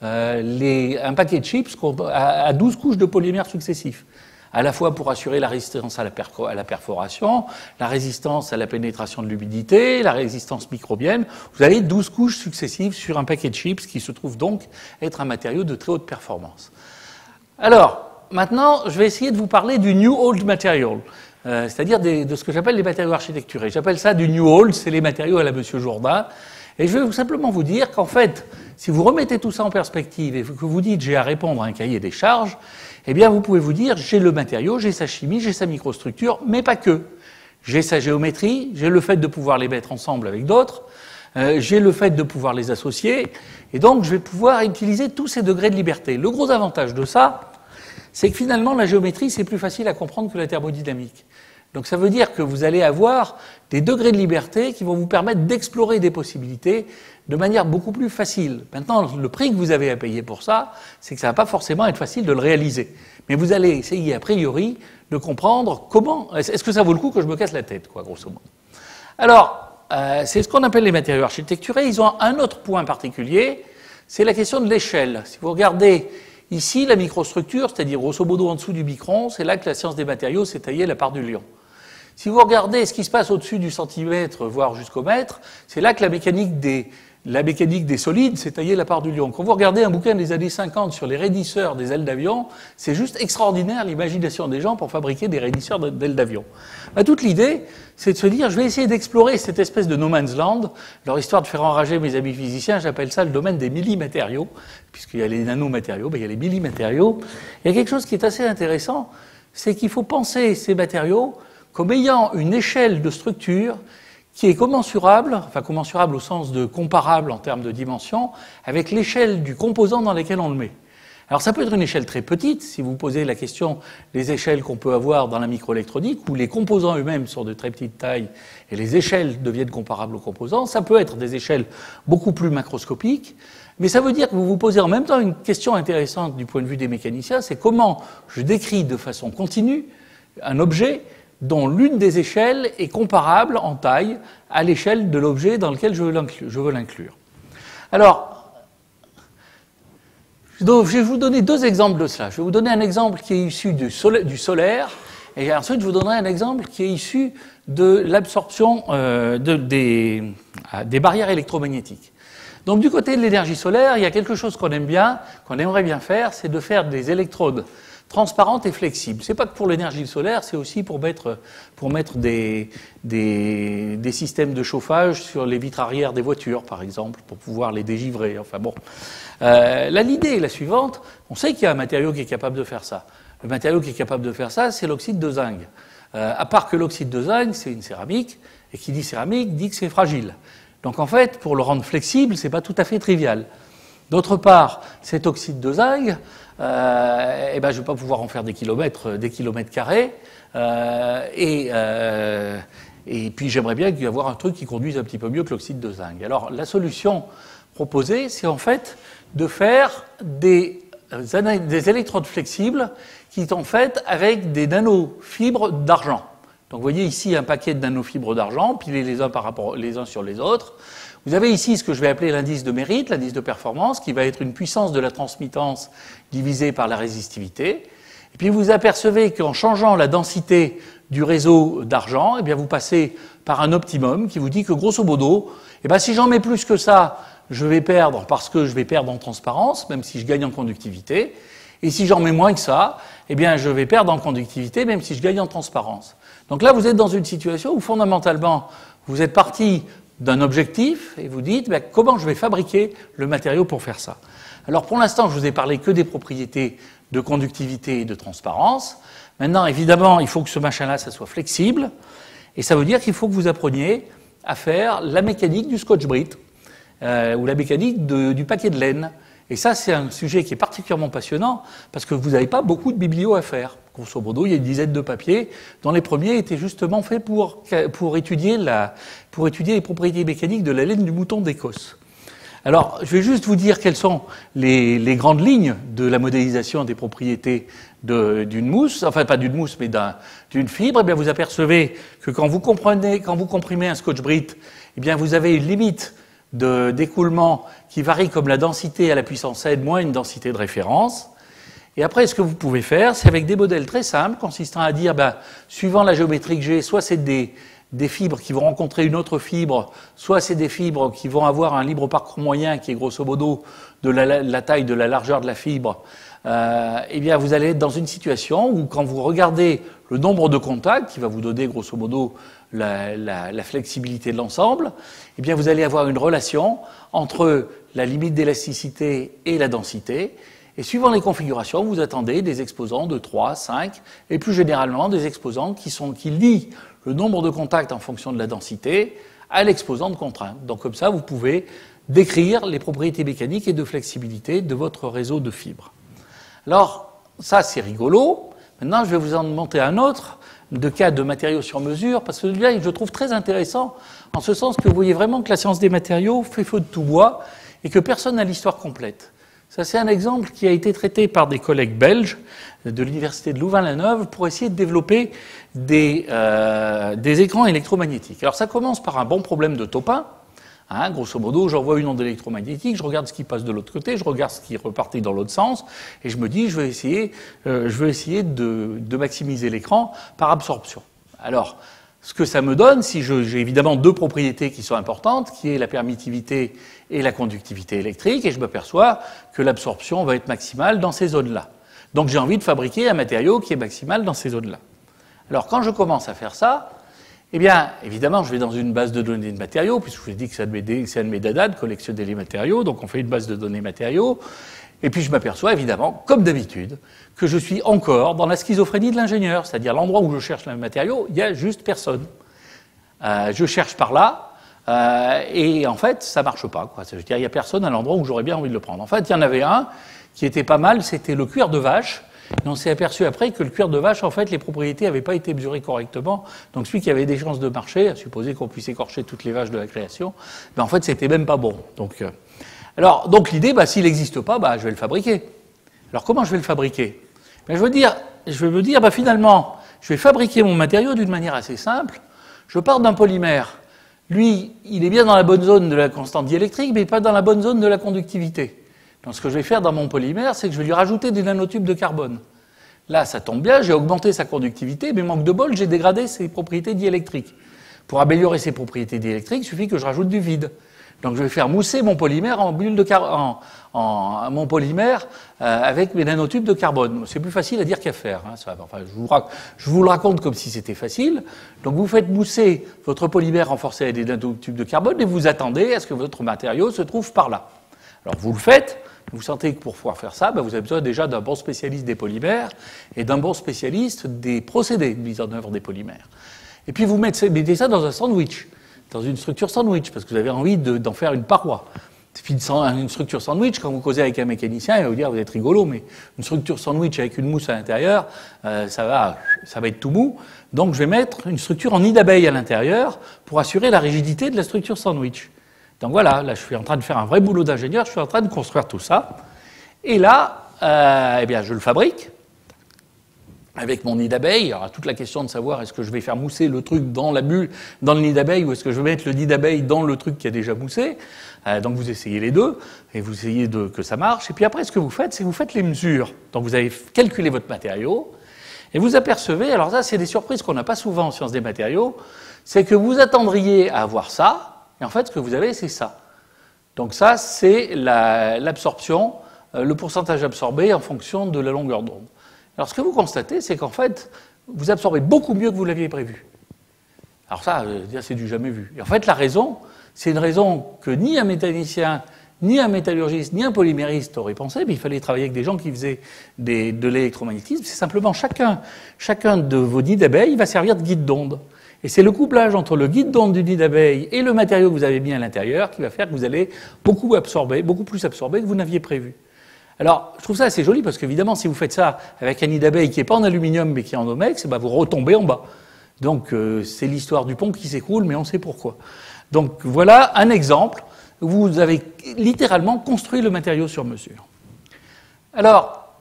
Un paquet de chips a 12 couches de polymères successifs, à la fois pour assurer la résistance à la perforation, la résistance à la pénétration de l'humidité, la résistance microbienne. Vous avez 12 couches successives sur un paquet de chips qui se trouve donc être un matériau de très haute performance. Alors, maintenant, je vais essayer de vous parler du New Old Material, c'est-à-dire de ce que j'appelle les matériaux architecturés. J'appelle ça du New Old, c'est les matériaux à la Monsieur Jourdain. Et je vais simplement vous dire qu'en fait, si vous remettez tout ça en perspective et que vous dites j'ai à répondre à un cahier des charges, eh bien vous pouvez vous dire j'ai le matériau, j'ai sa chimie, j'ai sa microstructure, mais pas que. J'ai sa géométrie, j'ai le fait de pouvoir les mettre ensemble avec d'autres, j'ai le fait de pouvoir les associer, et donc je vais pouvoir utiliser tous ces degrés de liberté. Le gros avantage de ça, c'est que finalement, la géométrie, c'est plus facile à comprendre que la thermodynamique. Donc ça veut dire que vous allez avoir des degrés de liberté qui vont vous permettre d'explorer des possibilités de manière beaucoup plus facile. Maintenant, le prix que vous avez à payer pour ça, c'est que ça ne va pas forcément être facile de le réaliser. Mais vous allez essayer, a priori, de comprendre comment... Est-ce que ça vaut le coup que je me casse la tête, quoi, grosso modo. Alors, c'est ce qu'on appelle les matériaux architecturés. Ils ont un autre point particulier, c'est la question de l'échelle. Si vous regardez... Ici, la microstructure, c'est-à-dire grosso modo en dessous du micron, c'est là que la science des matériaux s'est taillée la part du lion. Si vous regardez ce qui se passe au-dessus du centimètre, voire jusqu'au mètre, c'est là que la mécanique des solides s'est taillée la part du lion. Quand vous regardez un bouquin des années 50 sur les raidisseurs des ailes d'avion, c'est juste extraordinaire l'imagination des gens pour fabriquer des raidisseurs d'ailes d'avion. Toute l'idée, c'est de se dire, je vais essayer d'explorer cette espèce de no man's land. Alors, histoire de faire enrager mes amis physiciens, j'appelle ça le domaine des millimatériaux, puisqu'il y a les nanomatériaux, il y a les millimatériaux. Il y a quelque chose qui est assez intéressant, c'est qu'il faut penser ces matériaux comme ayant une échelle de structure qui est commensurable au sens de comparable en termes de dimension, avec l'échelle du composant dans lequel on le met. Alors ça peut être une échelle très petite, si vous posez la question des échelles qu'on peut avoir dans la microélectronique, où les composants eux-mêmes sont de très petite taille et les échelles deviennent comparables aux composants. Ça peut être des échelles beaucoup plus macroscopiques, mais ça veut dire que vous vous posez en même temps une question intéressante du point de vue des mécaniciens, c'est comment je décris de façon continue un objet dont l'une des échelles est comparable en taille à l'échelle de l'objet dans lequel je veux l'inclure. Alors, je vais vous donner deux exemples de cela. Je vais vous donner un exemple qui est issu du solaire, et ensuite je vous donnerai un exemple qui est issu de l'absorption des barrières électromagnétiques. Donc du côté de l'énergie solaire, il y a quelque chose qu'on aime bien, qu'on aimerait bien faire, c'est de faire des électrodes transparentes et flexibles. C'est pas que pour l'énergie solaire, c'est aussi pour mettre des systèmes de chauffage sur les vitres arrière des voitures, par exemple, pour pouvoir les dégivrer. Enfin bon. Là, l'idée est la suivante. On sait qu'il y a un matériau qui est capable de faire ça. Le matériau qui est capable de faire ça, c'est l'oxyde de zinc. À part que l'oxyde de zinc, c'est une céramique, et qui dit céramique dit que c'est fragile. Donc en fait, pour le rendre flexible, c'est pas tout à fait trivial. D'autre part, cet oxyde de zinc, je ne vais pas pouvoir en faire des kilomètres carrés, et Et puis j'aimerais bien y avoir un truc qui conduise un petit peu mieux que l'oxyde de zinc. Alors la solution proposée, c'est en fait de faire des électrodes flexibles qui sont faites avec des nanofibres d'argent. Donc vous voyez ici un paquet de nanofibres d'argent, pilés les uns par rapport les uns sur les autres. Vous avez ici ce que je vais appeler l'indice de mérite, l'indice de performance, qui va être une puissance de la transmittance divisée par la résistivité. Et puis vous apercevez qu'en changeant la densité du réseau d'argent, eh bien vous passez par un optimum qui vous dit que grosso modo, eh bien si j'en mets plus que ça, je vais perdre parce que je vais perdre en transparence, même si je gagne en conductivité. Et si j'en mets moins que ça, eh bien je vais perdre en conductivité, même si je gagne en transparence. Donc là, vous êtes dans une situation où fondamentalement, vous êtes parti d'un objectif et vous dites ben, comment je vais fabriquer le matériau pour faire ça. Alors pour l'instant, je vous ai parlé que des propriétés de conductivité et de transparence. Maintenant, évidemment, il faut que ce machin-là, ça soit flexible. Et ça veut dire qu'il faut que vous appreniez à faire la mécanique du Scotch-Brite ou la mécanique du paquet de laine. Et ça, c'est un sujet qui est particulièrement passionnant parce que vous n'avez pas beaucoup de biblios à faire. Grosso modo, il y a une dizaine de papiers dont les premiers étaient justement faits pour étudier les propriétés mécaniques de la laine du mouton d'Écosse. Alors, je vais juste vous dire quelles sont les grandes lignes de la modélisation des propriétés d'une mousse, enfin pas d'une mousse, mais d'une fibre. Eh bien, vous apercevez que quand vous comprimez un Scotch-Brite, eh bien, vous avez une limite d'écoulement qui varie comme la densité à la puissance n moins une densité de référence. Et après, ce que vous pouvez faire, c'est avec des modèles très simples, consistant à dire, ben, suivant la géométrie que j'ai, soit c'est des fibres qui vont rencontrer une autre fibre, soit c'est des fibres qui vont avoir un libre parcours moyen qui est grosso modo de la taille de la largeur de la fibre. Eh bien, vous allez être dans une situation où, quand vous regardez le nombre de contacts, qui va vous donner grosso modo la flexibilité de l'ensemble, eh bien, vous allez avoir une relation entre la limite d'élasticité et la densité. Et suivant les configurations, vous attendez des exposants de 3, 5, et plus généralement des exposants qui lient le nombre de contacts en fonction de la densité à l'exposant de contrainte. Donc comme ça, vous pouvez décrire les propriétés mécaniques et de flexibilité de votre réseau de fibres. Alors, ça c'est rigolo. Maintenant, je vais vous en monter un autre de cas de matériaux sur mesure, parce que celui-là, je le trouve très intéressant, en ce sens que vous voyez vraiment que la science des matériaux fait feu de tout bois et que personne n'a l'histoire complète. Ça, c'est un exemple qui a été traité par des collègues belges de l'université de Louvain-la-Neuve pour essayer de développer des écrans électromagnétiques. Alors, ça commence par un bon problème de Topin. Hein, grosso modo, j'envoie une onde électromagnétique, je regarde ce qui passe de l'autre côté, je regarde ce qui est reparti dans l'autre sens, et je me dis, je vais essayer de maximiser l'écran par absorption. Alors, ce que ça me donne, si j'ai évidemment deux propriétés qui sont importantes, qui est la permittivité et la conductivité électrique, et je m'aperçois que l'absorption va être maximale dans ces zones-là. Donc j'ai envie de fabriquer un matériau qui est maximal dans ces zones-là. Alors quand je commence à faire ça, eh bien, évidemment, je vais dans une base de données de matériaux, puisque je vous ai dit que c'est un de mes dadas de collectionner les matériaux, donc on fait une base de données matériaux, et puis je m'aperçois, évidemment, comme d'habitude, que je suis encore dans la schizophrénie de l'ingénieur, c'est-à-dire l'endroit où je cherche le matériau, il n'y a juste personne. Je cherche par là, et en fait, ça ne marche pas, quoi. C'est-à-dire, il n'y a personne à l'endroit où j'aurais bien envie de le prendre. En fait, il y en avait un qui était pas mal, c'était le cuir de vache. Et on s'est aperçu après que le cuir de vache, en fait, les propriétés n'avaient pas été mesurées correctement. Donc celui qui avait des chances de marcher, à supposer qu'on puisse écorcher toutes les vaches de la création, ben en fait, c'était même pas bon. Donc l'idée, s'il n'existe pas, je vais le fabriquer. Alors comment je vais le fabriquer? Je vais me dire, finalement, je vais fabriquer mon matériau d'une manière assez simple. Je pars d'un polymère. Lui, il est bien dans la bonne zone de la constante diélectrique, mais pas dans la bonne zone de la conductivité. Donc ce que je vais faire dans mon polymère, c'est que je vais lui rajouter des nanotubes de carbone. Là, ça tombe bien, j'ai augmenté sa conductivité, mais manque de bol, j'ai dégradé ses propriétés diélectriques. Pour améliorer ses propriétés diélectriques, il suffit que je rajoute du vide. Donc je vais faire mousser mon polymère en bulle de mon polymère avec mes nanotubes de carbone. C'est plus facile à dire qu'à faire. Hein. Je vous le raconte comme si c'était facile. Donc vous faites mousser votre polymère renforcé avec des nanotubes de carbone et vous attendez à ce que votre matériau se trouve par là. Alors vous le faites. Vous sentez que pour pouvoir faire ça, vous avez besoin déjà d'un bon spécialiste des polymères et d'un bon spécialiste des procédés de mise en œuvre des polymères. Et puis vous mettez ça dans un sandwich, dans une structure sandwich, parce que vous avez envie d'en faire une paroi. Une structure sandwich, quand vous causez avec un mécanicien, il va vous dire, vous êtes rigolo, mais une structure sandwich avec une mousse à l'intérieur, ça va être tout mou. Donc je vais mettre une structure en nid d'abeille à l'intérieur pour assurer la rigidité de la structure sandwich. Donc voilà, là je suis en train de faire un vrai boulot d'ingénieur, je suis en train de construire tout ça. Et là, eh bien, je le fabrique avec mon nid d'abeille. Il y aura toute la question de savoir est-ce que je vais faire mousser le truc dans la bulle, dans le nid d'abeille, ou est-ce que je vais mettre le nid d'abeille dans le truc qui a déjà moussé. Donc vous essayez les deux, et vous essayez que ça marche. Et puis après, ce que vous faites, c'est que vous faites les mesures. Donc vous avez calculé votre matériau, et vous apercevez, alors ça, c'est des surprises qu'on n'a pas souvent en sciences des matériaux, c'est que vous attendriez à avoir ça, et en fait, ce que vous avez, c'est ça. Donc ça, c'est l'absorption, le pourcentage absorbé en fonction de la longueur d'onde. Alors ce que vous constatez, c'est qu'en fait, vous absorbez beaucoup mieux que vous l'aviez prévu. Alors ça, c'est du jamais vu. Et en fait, la raison, c'est une raison que ni un métallicien, ni un métallurgiste, ni un polymériste aurait pensé, mais il fallait travailler avec des gens qui faisaient de l'électromagnétisme. C'est simplement chacun de vos nids d'abeilles va servir de guide d'onde. Et c'est le couplage entre le guide d'onde du nid d'abeille et le matériau que vous avez mis à l'intérieur qui va faire que vous allez beaucoup plus absorber que vous n'aviez prévu. Alors, je trouve ça assez joli parce qu'évidemment, si vous faites ça avec un nid d'abeille qui n'est pas en aluminium mais qui est en omex, vous retombez en bas. Donc, c'est l'histoire du pont qui s'écroule, mais on sait pourquoi. Donc, voilà un exemple où vous avez littéralement construit le matériau sur mesure. Alors,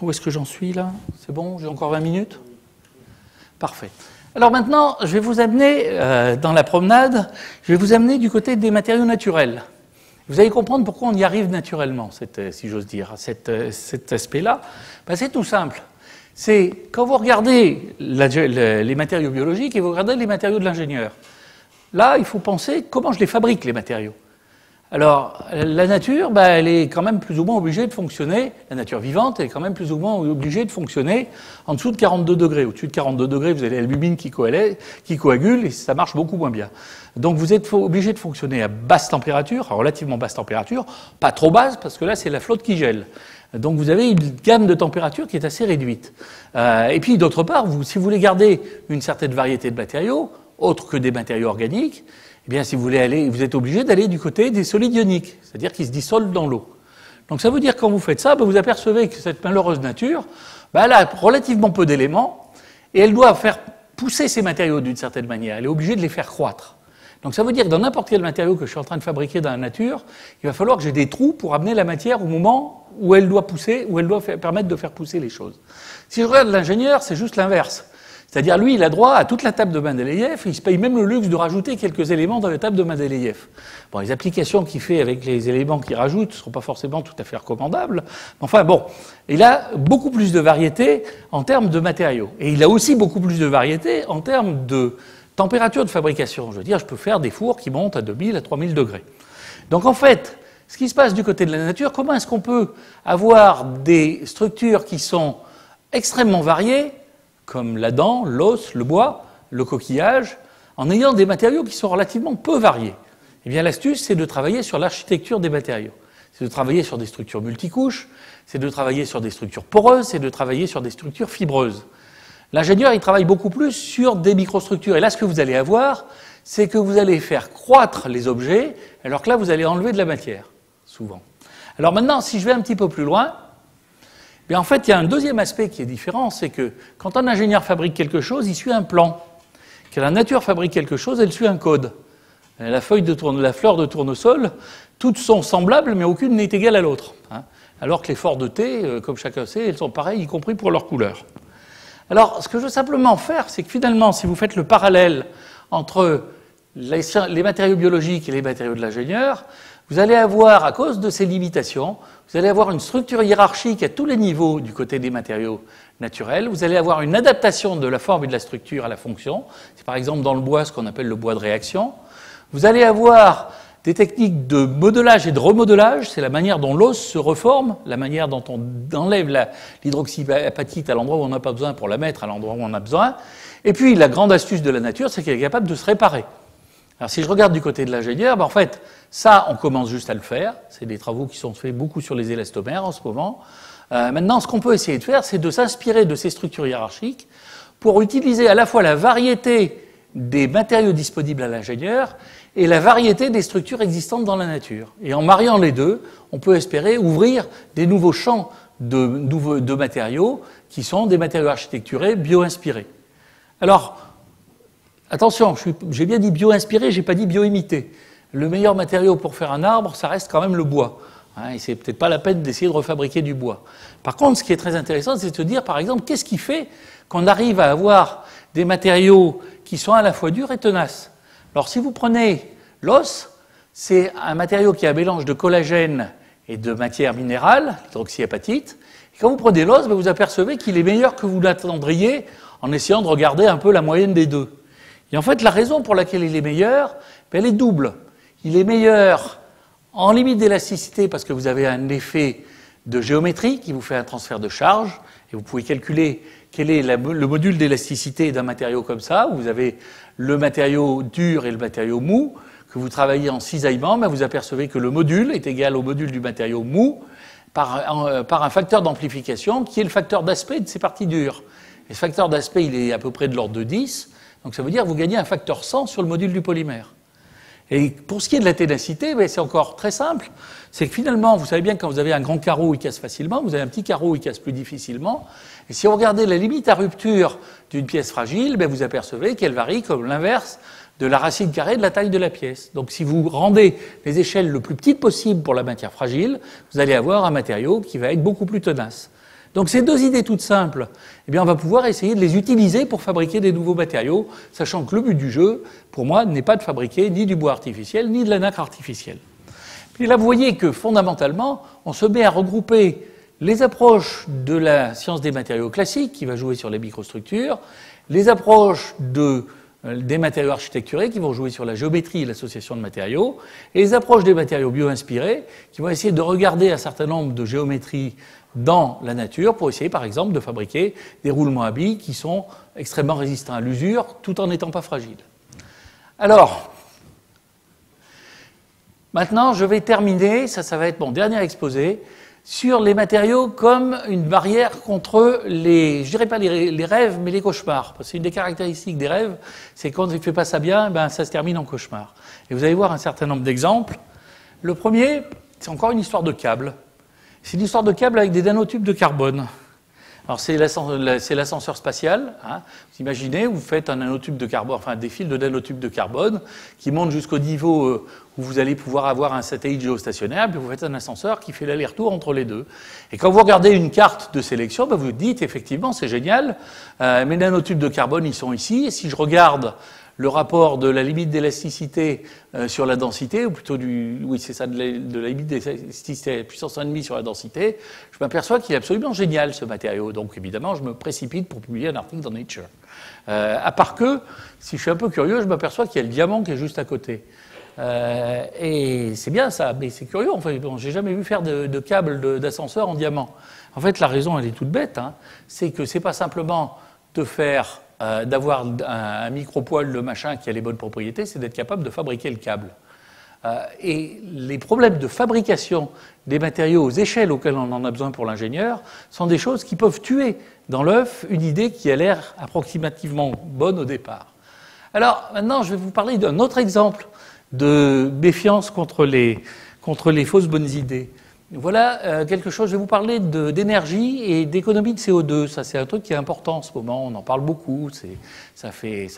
où est-ce que j'en suis là? C'est bon? J'ai encore 20 minutes? Parfait. Alors maintenant, je vais vous amener, dans la promenade, je vais vous amener du côté des matériaux naturels. Vous allez comprendre pourquoi on y arrive naturellement, si j'ose dire, cet aspect-là. Ben, c'est tout simple. C'est quand vous regardez les matériaux biologiques et vous regardez les matériaux de l'ingénieur. Là, il faut penser comment je les fabrique, les matériaux. Alors, la nature, elle est quand même plus ou moins obligée de fonctionner, la nature vivante est quand même plus ou moins obligée de fonctionner en dessous de 42 degrés. Au-dessus de 42 degrés, vous avez l'albumine qui coagule et ça marche beaucoup moins bien. Donc, vous êtes obligé de fonctionner à basse température, à relativement basse température, pas trop basse parce que là, c'est la flotte qui gèle. Donc, vous avez une gamme de température qui est assez réduite. Et puis, d'autre part, si vous voulez garder une certaine variété de matériaux, autres que des matériaux organiques, eh bien, si vous voulez aller, vous êtes obligé d'aller du côté des solides ioniques, c'est-à-dire qui se dissolvent dans l'eau. Donc ça veut dire que quand vous faites ça, vous apercevez que cette malheureuse nature, elle a relativement peu d'éléments et elle doit faire pousser ces matériaux d'une certaine manière. Elle est obligée de les faire croître. Donc ça veut dire que dans n'importe quel matériau que je suis en train de fabriquer dans la nature, il va falloir que j'ai des trous pour amener la matière au moment où elle doit pousser, où elle doit permettre de faire pousser les choses. Si je regarde l'ingénieur, c'est juste l'inverse. C'est-à-dire, lui, il a droit à toute la table de Mendeleïev, et il se paye même le luxe de rajouter quelques éléments dans la table de Mendeleïev. Bon, les applications qu'il fait avec les éléments qu'il rajoute ne seront pas forcément tout à fait recommandables. Enfin, bon, il a beaucoup plus de variété en termes de matériaux. Et il a aussi beaucoup plus de variété en termes de température de fabrication. Je veux dire, je peux faire des fours qui montent à 2000, à 3000 degrés. Donc, en fait, ce qui se passe du côté de la nature, comment est-ce qu'on peut avoir des structures qui sont extrêmement variées, comme la dent, l'os, le bois, le coquillage, en ayant des matériaux qui sont relativement peu variés? Eh bien, l'astuce, c'est de travailler sur l'architecture des matériaux. C'est de travailler sur des structures multicouches, c'est de travailler sur des structures poreuses, c'est de travailler sur des structures fibreuses. L'ingénieur, il travaille beaucoup plus sur des microstructures. Et là, ce que vous allez avoir, c'est que vous allez faire croître les objets, alors que là, vous allez enlever de la matière, souvent. Alors maintenant, si je vais un petit peu plus loin, mais en fait, il y a un deuxième aspect qui est différent, c'est que quand un ingénieur fabrique quelque chose, il suit un plan. Quand la nature fabrique quelque chose, elle suit un code. La fleur de tournesol, toutes sont semblables, mais aucune n'est égale à l'autre. Alors que les forts de thé, comme chacun sait, elles sont pareilles, y compris pour leur couleur. Alors, ce que je veux simplement faire, c'est que finalement, si vous faites le parallèle entre les matériaux biologiques et les matériaux de l'ingénieur, vous allez avoir, à cause de ces limitations, vous allez avoir une structure hiérarchique à tous les niveaux du côté des matériaux naturels. Vous allez avoir une adaptation de la forme et de la structure à la fonction. C'est par exemple dans le bois ce qu'on appelle le bois de réaction. Vous allez avoir des techniques de modelage et de remodelage. C'est la manière dont l'os se reforme, la manière dont on enlève l'hydroxyapatite à l'endroit où on n'a pas besoin pour la mettre à l'endroit où on a besoin. Et puis la grande astuce de la nature, c'est qu'elle est capable de se réparer. Alors si je regarde du côté de l'ingénieur, en fait, ça, on commence juste à le faire. C'est des travaux qui sont faits beaucoup sur les élastomères en ce moment. Maintenant, ce qu'on peut essayer de faire, c'est de s'inspirer de ces structures hiérarchiques pour utiliser à la fois la variété des matériaux disponibles à l'ingénieur et la variété des structures existantes dans la nature. Et en mariant les deux, on peut espérer ouvrir des nouveaux champs de matériaux qui sont des matériaux architecturés bio-inspirés. Alors, attention, j'ai bien dit bio-inspiré, j'ai pas dit bio-imité. Le meilleur matériau pour faire un arbre, ça reste quand même le bois. Et c'est peut-être pas la peine d'essayer de refabriquer du bois. Par contre, ce qui est très intéressant, c'est de se dire, par exemple, qu'est-ce qui fait qu'on arrive à avoir des matériaux qui sont à la fois durs et tenaces. Alors, si vous prenez l'os, c'est un matériau qui est un mélange de collagène et de matière minérale, l'hydroxyapatite. Et quand vous prenez l'os, vous apercevez qu'il est meilleur que vous l'attendriez en essayant de regarder un peu la moyenne des deux. Et en fait, la raison pour laquelle il est meilleur, elle est double. Il est meilleur en limite d'élasticité parce que vous avez un effet de géométrie qui vous fait un transfert de charge et vous pouvez calculer quel est le module d'élasticité d'un matériau comme ça, où vous avez le matériau dur et le matériau mou, que vous travaillez en cisaillement, vous apercevez que le module est égal au module du matériau mou par un facteur d'amplification qui est le facteur d'aspect de ces parties dures. Et ce facteur d'aspect, il est à peu près de l'ordre de 10, donc ça veut dire que vous gagnez un facteur 100 sur le module du polymère. Et pour ce qui est de la ténacité, c'est encore très simple. C'est que finalement, vous savez bien que quand vous avez un grand carreau, il casse facilement. Vous avez un petit carreau, il casse plus difficilement. Et si vous regardez la limite à rupture d'une pièce fragile, vous apercevez qu'elle varie comme l'inverse de la racine carrée de la taille de la pièce. Donc si vous rendez les échelles le plus petites possible pour la matière fragile, vous allez avoir un matériau qui va être beaucoup plus tenace. Donc ces deux idées toutes simples, on va pouvoir essayer de les utiliser pour fabriquer des nouveaux matériaux, sachant que le but du jeu, pour moi, n'est pas de fabriquer ni du bois artificiel, ni de la nacre artificielle. Puis là, vous voyez que fondamentalement, on se met à regrouper les approches de la science des matériaux classiques, qui va jouer sur les microstructures, les approches des matériaux architecturés, qui vont jouer sur la géométrie et l'association de matériaux, et les approches des matériaux bio-inspirés, qui vont essayer de regarder un certain nombre de géométries dans la nature pour essayer, par exemple, de fabriquer des roulements à billes qui sont extrêmement résistants à l'usure, tout en n'étant pas fragiles. Alors, maintenant, je vais terminer, ça va être mon dernier exposé, sur les matériaux comme une barrière contre les, je dirais pas les rêves, mais les cauchemars. Parce que une des caractéristiques des rêves, c'est quand on ne fait pas ça bien, ça se termine en cauchemar. Et vous allez voir un certain nombre d'exemples. Le premier, c'est encore une histoire de câble. C'est une histoire de câble avec des nanotubes de carbone. Alors c'est l'ascenseur spatial. Vous imaginez, vous faites un nanotube de carbone, enfin des fils de nanotubes de carbone qui montent jusqu'au niveau où vous allez pouvoir avoir un satellite géostationnaire, puis vous faites un ascenseur qui fait l'aller-retour entre les deux. Et quand vous regardez une carte de sélection, vous vous dites effectivement c'est génial, mes nanotubes de carbone ils sont ici, et si je regarde le rapport de la limite d'élasticité sur la densité, ou plutôt de la limite d'élasticité puissance 1,5 sur la densité, je m'aperçois qu'il est absolument génial ce matériau. Donc évidemment, je me précipite pour publier un article dans Nature. À part que, si je suis un peu curieux, je m'aperçois qu'il y a le diamant qui est juste à côté. Et c'est bien ça, mais c'est curieux. En fait, j'ai jamais vu faire de câble d'ascenseur en diamant. En fait, la raison, elle est toute bête. C'est que c'est pas simplement de faire d'avoir un micro-poil de machin qui a les bonnes propriétés, c'est d'être capable de fabriquer le câble. Et les problèmes de fabrication des matériaux aux échelles auxquelles on en a besoin pour l'ingénieur sont des choses qui peuvent tuer dans l'œuf une idée qui a l'air approximativement bonne au départ. Alors maintenant, je vais vous parler d'un autre exemple de méfiance contre les fausses bonnes idées. Voilà quelque chose, je vais vous parler d'énergie et d'économie de CO2. Ça, c'est un truc qui est important en ce moment, on en parle beaucoup, ça fait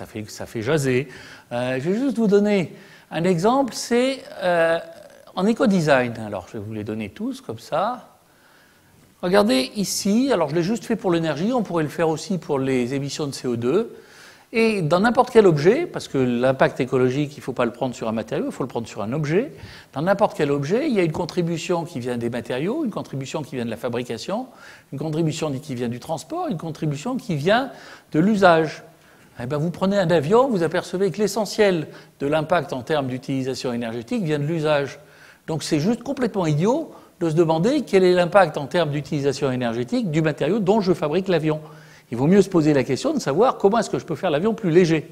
jaser. Je vais juste vous donner un exemple, c'est en éco-design. Alors, je vais vous les donner tous comme ça. Regardez ici, alors je l'ai juste fait pour l'énergie, on pourrait le faire aussi pour les émissions de CO2. Et dans n'importe quel objet, parce que l'impact écologique, il ne faut pas le prendre sur un matériau, il faut le prendre sur un objet. Dans n'importe quel objet, il y a une contribution qui vient des matériaux, une contribution qui vient de la fabrication, une contribution qui vient du transport, une contribution qui vient de l'usage. Vous prenez un avion, vous apercevez que l'essentiel de l'impact en termes d'utilisation énergétique vient de l'usage. Donc c'est juste complètement idiot de se demander quel est l'impact en termes d'utilisation énergétique du matériau dont je fabrique l'avion. Il vaut mieux se poser la question de savoir comment est-ce que je peux faire l'avion plus léger.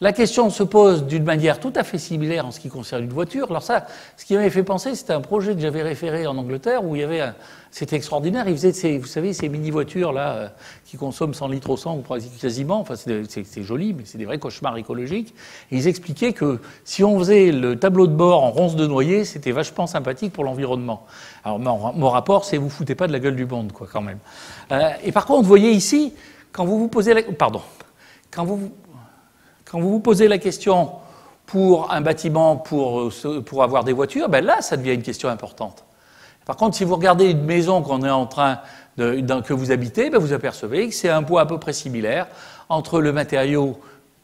La question se pose d'une manière tout à fait similaire en ce qui concerne une voiture. Alors ça, ce qui m'avait fait penser, c'était un projet que j'avais référé en Angleterre où il y avait, c'était extraordinaire, ils faisaient, vous savez, ces mini-voitures là qui consomment 100 litres au 100 ou quasiment, enfin c'est joli, mais c'est des vrais cauchemars écologiques. Et ils expliquaient que si on faisait le tableau de bord en ronce de noyer, c'était vachement sympathique pour l'environnement. Alors mon rapport, c'est vous foutez pas de la gueule du monde, quoi, quand même. Et par contre, vous voyez ici, quand vous vous posez la... Pardon. Quand vous vous posez la question pour un bâtiment, pour avoir des voitures, ben là, ça devient une question importante. Par contre, si vous regardez une maison qu'on est en train que vous habitez, ben vous apercevez que c'est un poids à peu près similaire entre le matériau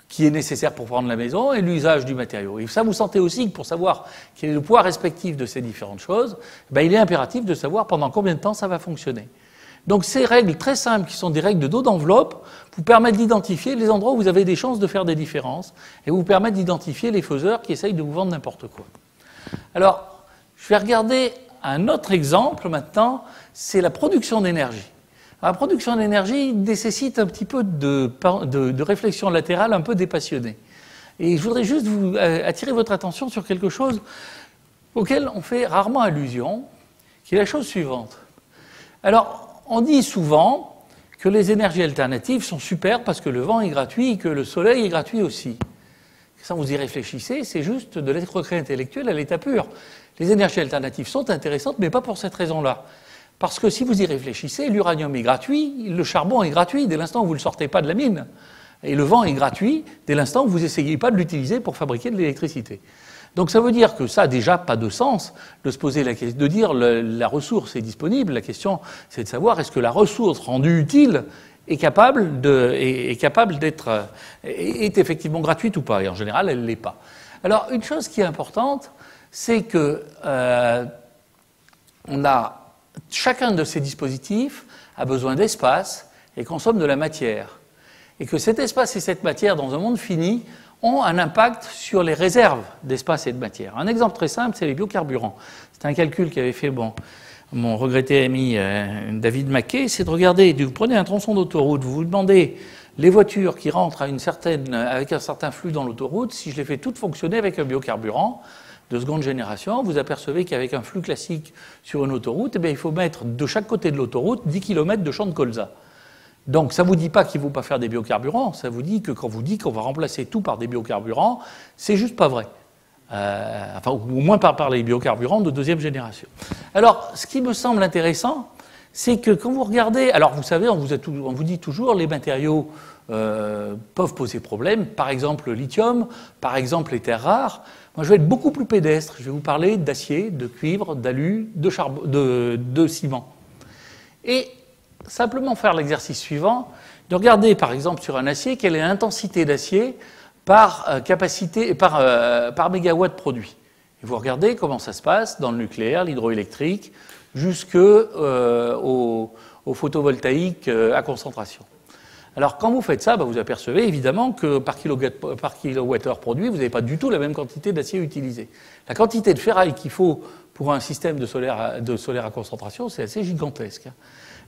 qui est nécessaire pour prendre la maison et l'usage du matériau. Et ça, vous sentez aussi que pour savoir quel est le poids respectif de ces différentes choses, ben il est impératif de savoir pendant combien de temps ça va fonctionner. Donc ces règles très simples, qui sont des règles de dos d'enveloppe, vous permettent d'identifier les endroits où vous avez des chances de faire des différences et vous permettent d'identifier les faiseurs qui essayent de vous vendre n'importe quoi. Alors, je vais regarder un autre exemple maintenant, c'est la production d'énergie. La production d'énergie nécessite un petit peu de réflexion latérale un peu dépassionnée. Et je voudrais juste vous attirer votre attention sur quelque chose auquel on fait rarement allusion, qui est la chose suivante. Alors, on dit souvent que les énergies alternatives sont super parce que le vent est gratuit et que le soleil est gratuit aussi. Sans vous y réfléchissez, c'est juste de l'escroquerie intellectuelle à l'état pur. Les énergies alternatives sont intéressantes, mais pas pour cette raison-là. Parce que si vous y réfléchissez, l'uranium est gratuit, le charbon est gratuit dès l'instant où vous ne le sortez pas de la mine. Et le vent est gratuit dès l'instant où vous n'essayez pas de l'utiliser pour fabriquer de l'électricité. Donc ça veut dire que ça n'a déjà pas de sens de se poser la question, de dire la ressource est disponible. La question, c'est de savoir est-ce que la ressource rendue utile est effectivement gratuite ou pas. Et en général, elle ne l'est pas. Alors une chose qui est importante, c'est que chacun de ces dispositifs a besoin d'espace et consomme de la matière. Et que cet espace et cette matière, dans un monde fini, ont un impact sur les réserves d'espace et de matière. Un exemple très simple, c'est les biocarburants. C'est un calcul qu'avait fait mon regretté ami David Mackay, c'est de regarder, vous prenez un tronçon d'autoroute, vous vous demandez les voitures qui rentrent avec un certain flux dans l'autoroute, si je les fais toutes fonctionner avec un biocarburant de seconde génération, vous apercevez qu'avec un flux classique sur une autoroute, eh bien, il faut mettre de chaque côté de l'autoroute 10 km de champ de colza. Donc ça ne vous dit pas qu'il ne faut pas faire des biocarburants, ça vous dit que quand vous dites qu'on va remplacer tout par des biocarburants, c'est juste pas vrai. Enfin, au moins par les biocarburants de deuxième génération. Alors, ce qui me semble intéressant, c'est que quand vous regardez... Alors, vous savez, on vous dit toujours les matériaux peuvent poser problème. Par exemple, le lithium, par exemple, les terres rares. Moi, je vais être beaucoup plus pédestre. Je vais vous parler d'acier, de cuivre, d'alu, de ciment. Et simplement faire l'exercice suivant, de regarder par exemple sur un acier quelle est l'intensité d'acier par mégawatt produit. Et vous regardez comment ça se passe dans le nucléaire, l'hydroélectrique, jusqu'au photovoltaïque à concentration. Alors quand vous faites ça, vous apercevez évidemment que par kilowattheure produit, vous n'avez pas du tout la même quantité d'acier utilisé. La quantité de ferraille qu'il faut pour un système de solaire à concentration, c'est assez gigantesque.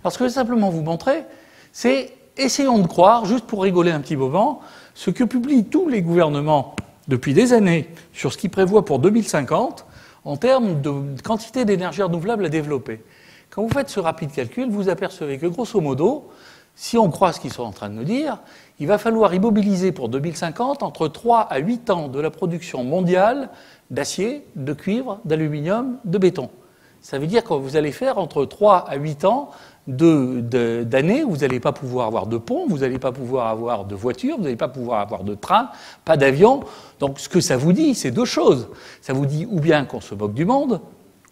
Alors ce que je vais simplement vous montrer, c'est, essayons de croire, juste pour rigoler un petit moment, ce que publient tous les gouvernements depuis des années sur ce qu'ils prévoient pour 2050 en termes de quantité d'énergie renouvelable à développer. Quand vous faites ce rapide calcul, vous apercevez que grosso modo, si on croit ce qu'ils sont en train de nous dire, il va falloir immobiliser pour 2050 entre 3 à 8 ans de la production mondiale d'acier, de cuivre, d'aluminium, de béton. Ça veut dire que vous allez faire entre 3 à 8 ans d'années où vous n'allez pas pouvoir avoir de pont, vous n'allez pas pouvoir avoir de voiture, vous n'allez pas pouvoir avoir de train, pas d'avion. Donc ce que ça vous dit, c'est deux choses. Ça vous dit ou bien qu'on se moque du monde,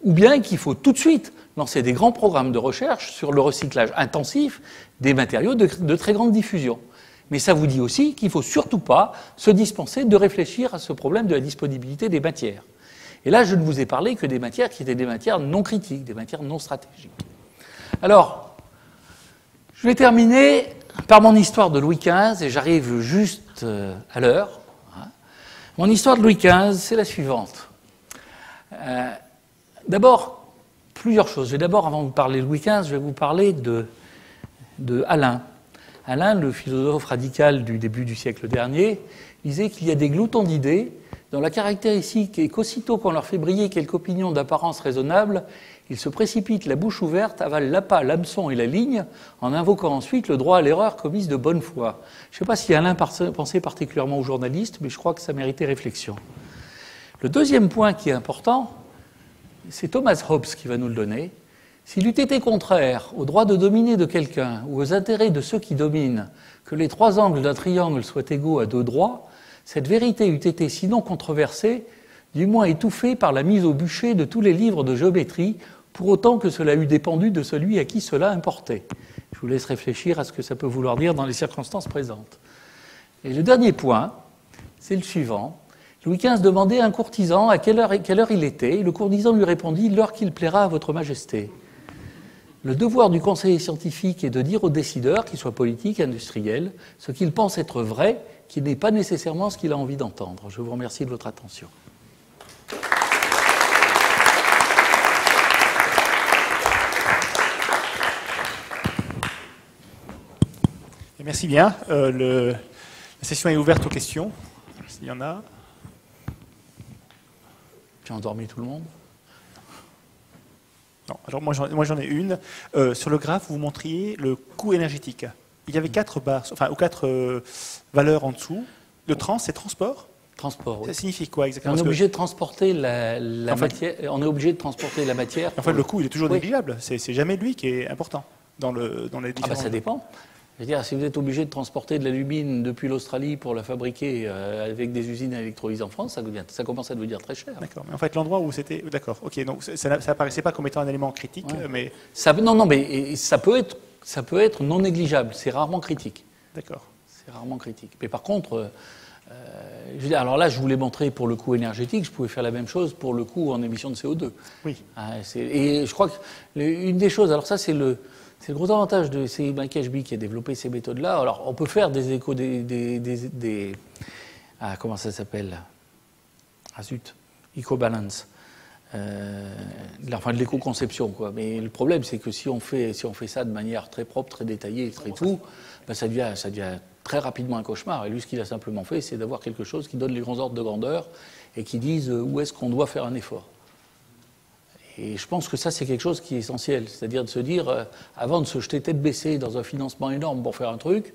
ou bien qu'il faut tout de suite lancer des grands programmes de recherche sur le recyclage intensif des matériaux de très grande diffusion. Mais ça vous dit aussi qu'il ne faut surtout pas se dispenser de réfléchir à ce problème de la disponibilité des matières. Et là, je ne vous ai parlé que des matières qui étaient des matières non critiques, des matières non stratégiques. Alors, je vais terminer par mon histoire de Louis XV, et j'arrive juste à l'heure. Mon histoire de Louis XV, c'est la suivante. D'abord, plusieurs choses. D'abord, avant de vous parler de Louis XV, je vais vous parler de Alain. Alain, le philosophe radical du début du siècle dernier, disait qu'il y a des gloutons d'idées dont la caractéristique est qu'aussitôt qu'on leur fait briller quelque opinion d'apparence raisonnable, ils se précipitent la bouche ouverte, avalent l'appât, l'hameçon et la ligne, en invoquant ensuite le droit à l'erreur commise de bonne foi. Je ne sais pas si Alain pensait particulièrement aux journalistes, mais je crois que ça méritait réflexion. Le deuxième point qui est important, c'est Thomas Hobbes qui va nous le donner. S'il eût été contraire au droit de dominer de quelqu'un ou aux intérêts de ceux qui dominent que les trois angles d'un triangle soient égaux à deux droits, cette vérité eût été sinon controversée, du moins étouffée par la mise au bûcher de tous les livres de géométrie, pour autant que cela eût dépendu de celui à qui cela importait. Je vous laisse réfléchir à ce que ça peut vouloir dire dans les circonstances présentes. Et le dernier point, c'est le suivant. Louis XV demandait à un courtisan à quelle heure il était, et le courtisan lui répondit « l'heure qu'il plaira à votre majesté ». Le devoir du conseiller scientifique est de dire aux décideurs, qu'ils soient politiques, industriels, ce qu'ils pensent être vrai, qui n'est pas nécessairement ce qu'il a envie d'entendre. Je vous remercie de votre attention. Et merci bien. La session est ouverte aux questions, s'il y en a. J'ai endormi tout le monde. Non, alors moi j'en ai une. Sur le graphe, vous montriez le coût énergétique. Il y avait 4 barres, enfin, ou 4 valeurs en dessous. Le trans, c'est transport. Transport, oui. Ça signifie quoi exactement? On est obligé de transporter la matière. On est obligé de transporter la matière. En fait, le coût, il est toujours Oui. négligeable. C'est jamais lui qui est important dans les différents. Ah bah ça dépend. Je veux dire, si vous êtes obligé de transporter de l'alumine depuis l'Australie pour la fabriquer avec des usines à électrolyse en France, ça commence à devenir très cher. D'accord. Mais en fait, l'endroit où c'était. D'accord. Ok. Donc ça apparaissait pas comme étant un élément critique, Ouais. mais. Non, mais ça peut être non négligeable. C'est rarement critique. D'accord. C'est rarement critique. Mais par contre, je veux dire, alors là, je vous l'ai montré pour le coût énergétique. Je pouvais faire la même chose pour le coût en émissions de CO2. Oui. Et je crois que une des choses. Alors ça, c'est le gros avantage de Mike Ashby qui a développé ces méthodes-là. Alors, on peut faire des échos, comment ça s'appelle? Ah zut, EcoBalance. Enfin, de l'éco-conception, quoi. Mais le problème, c'est que si on fait ça de manière très propre, très détaillée, très tout, ben ça devient très rapidement un cauchemar. Et lui, ce qu'il a simplement fait, c'est d'avoir quelque chose qui donne les grands ordres de grandeur et qui dise où est-ce qu'on doit faire un effort. Et je pense que ça, c'est quelque chose qui est essentiel. C'est-à-dire de se dire, avant de se jeter tête baissée dans un financement énorme pour faire un truc,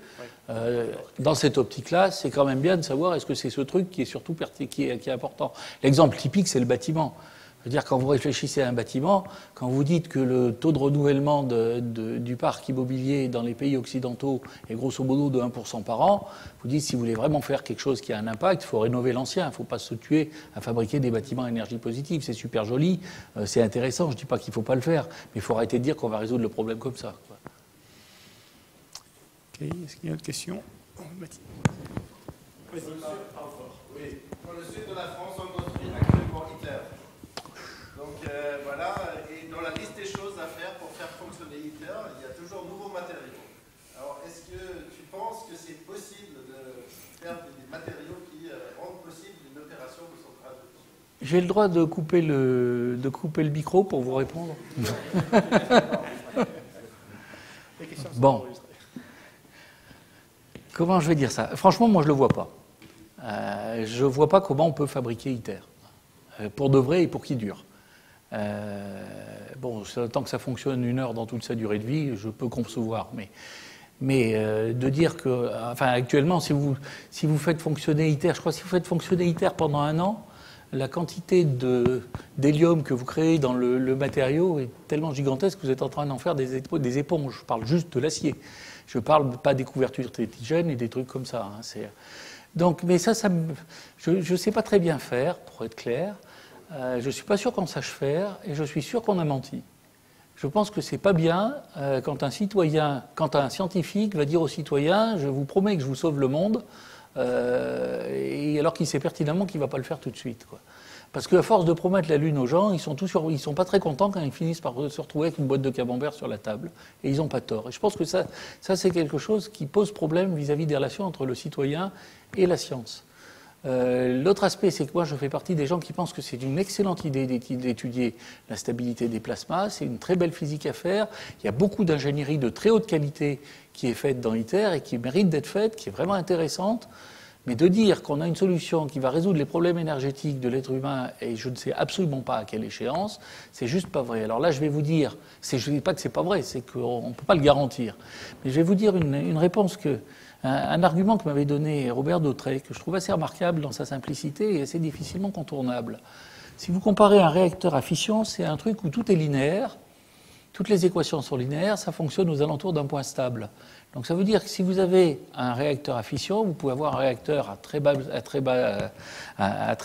dans cette optique-là, c'est quand même bien de savoir est-ce que c'est ce truc qui est surtout qui est important. L'exemple typique, c'est le bâtiment. Je veux dire, quand vous réfléchissez à un bâtiment, quand vous dites que le taux de renouvellement du parc immobilier dans les pays occidentaux est grosso modo de 1% par an, vous dites si vous voulez vraiment faire quelque chose qui a un impact, il faut rénover l'ancien. Il ne faut pas se tuer à fabriquer des bâtiments à énergie positive. C'est super joli, c'est intéressant. Je ne dis pas qu'il ne faut pas le faire, mais il faut arrêter de dire qu'on va résoudre le problème comme ça, quoi. Ok. Est-ce qu'il y a une autre question? Mathilde. Oui. Dans le sud de la France, on construit actuellement ITER. Donc voilà, et dans la liste des choses à faire pour faire fonctionner ITER, il y a toujours nouveaux matériaux. Alors, est-ce que tu penses que c'est possible de faire des matériaux qui rendent possible une opération de centrale de fusion? J'ai le droit de couper le micro pour vous répondre. Bon. Comment je vais dire ça? Franchement, moi, je ne le vois pas. Je ne vois pas comment on peut fabriquer ITER. Pour de vrai et pour qui dure. Bon, tant que ça fonctionne 1 heure dans toute sa durée de vie, je peux concevoir. Mais de dire que... Enfin, actuellement, si vous faites fonctionner ITER, je crois que si vous faites fonctionner ITER pendant 1 an, la quantité d'hélium que vous créez dans le matériau est tellement gigantesque que vous êtes en train d'en faire des éponges. Je parle juste de l'acier. Je ne parle pas des couvertures tétigènes et des trucs comme ça. Hein. Donc, mais je ne sais pas très bien faire, pour être clair. Je ne suis pas sûr qu'on sache faire et je suis sûr qu'on a menti. Je pense que c'est pas bien quand un scientifique va dire aux citoyens « je vous promets que je vous sauve le monde », et alors qu'il sait pertinemment qu'il ne va pas le faire tout de suite, quoi. Parce qu'à force de promettre la Lune aux gens, ils sont pas très contents quand ils finissent par se retrouver avec une boîte de camembert sur la table. Et ils n'ont pas tort. Et je pense que ça c'est quelque chose qui pose problème vis-à-vis des relations entre le citoyen et la science. L'autre aspect, c'est que moi, je fais partie des gens qui pensent que c'est une excellente idée d'étudier la stabilité des plasmas. C'est une très belle physique à faire. Il y a beaucoup d'ingénierie de très haute qualité qui est faite dans ITER et qui mérite d'être faite, qui est vraiment intéressante. Mais de dire qu'on a une solution qui va résoudre les problèmes énergétiques de l'être humain, et je ne sais absolument pas à quelle échéance, c'est juste pas vrai. Alors là, je vais vous dire, je ne dis pas que c'est pas vrai, c'est qu'on ne peut pas le garantir. Mais je vais vous dire une réponse un argument que m'avait donné Robert Dautrey, que je trouve assez remarquable dans sa simplicité et assez difficilement contournable. Si vous comparez un réacteur à fission, c'est un truc où tout est linéaire, toutes les équations sont linéaires, ça fonctionne aux alentours d'un point stable. Donc ça veut dire que si vous avez un réacteur à fission, vous pouvez avoir un réacteur à très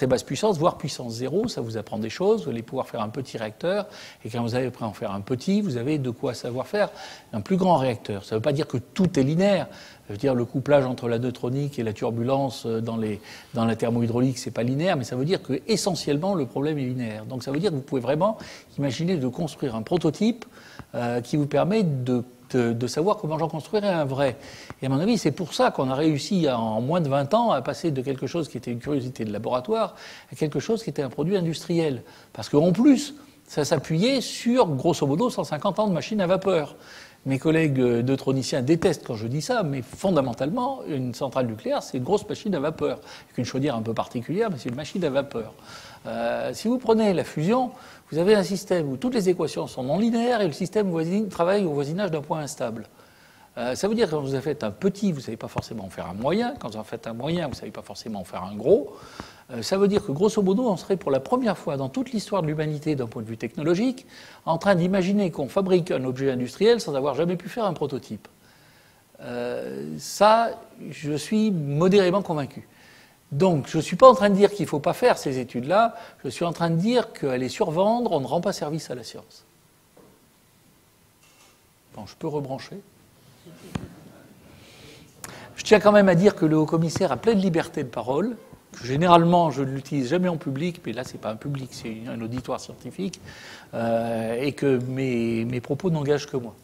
basse puissance, voire puissance 0, ça vous apprend des choses, vous allez pouvoir faire un petit réacteur, et quand vous avez prêt à en faire un petit, vous avez de quoi savoir faire un plus grand réacteur. Ça ne veut pas dire que tout est linéaire. Ça veut dire le couplage entre la neutronique et la turbulence dans la thermohydraulique, c'est pas linéaire, mais ça veut dire que essentiellement le problème est linéaire. Donc ça veut dire que vous pouvez vraiment imaginer de construire un prototype qui vous permet de savoir comment j'en construirai un vrai. Et à mon avis, c'est pour ça qu'on a réussi en moins de 20 ans à passer de quelque chose qui était une curiosité de laboratoire à quelque chose qui était un produit industriel. Parce qu'en plus, ça s'appuyait sur, grosso modo, 150 ans de machines à vapeur. Mes collègues neutroniciens détestent quand je dis ça, mais fondamentalement, une centrale nucléaire, c'est une grosse machine à vapeur. Avec une chaudière un peu particulière, mais c'est une machine à vapeur. Si vous prenez la fusion, vous avez un système où toutes les équations sont non linéaires et le système travaille au voisinage d'un point instable. Ça veut dire que quand vous en faites un petit, vous ne savez pas forcément en faire un moyen. Quand vous en faites un moyen, vous ne savez pas forcément en faire un gros. Ça veut dire que, grosso modo, on serait pour la première fois dans toute l'histoire de l'humanité, d'un point de vue technologique, en train d'imaginer qu'on fabrique un objet industriel sans avoir jamais pu faire un prototype. Ça, je suis modérément convaincu. Donc, je ne suis pas en train de dire qu'il ne faut pas faire ces études-là, je suis en train de dire qu'à les survendre, on ne rend pas service à la science. Bon, je peux rebrancher. Je tiens quand même à dire que le haut-commissaire a pleine liberté de parole. Généralement, je ne l'utilise jamais en public, mais là, ce n'est pas un public, c'est un auditoire scientifique, et que mes propos n'engagent que moi.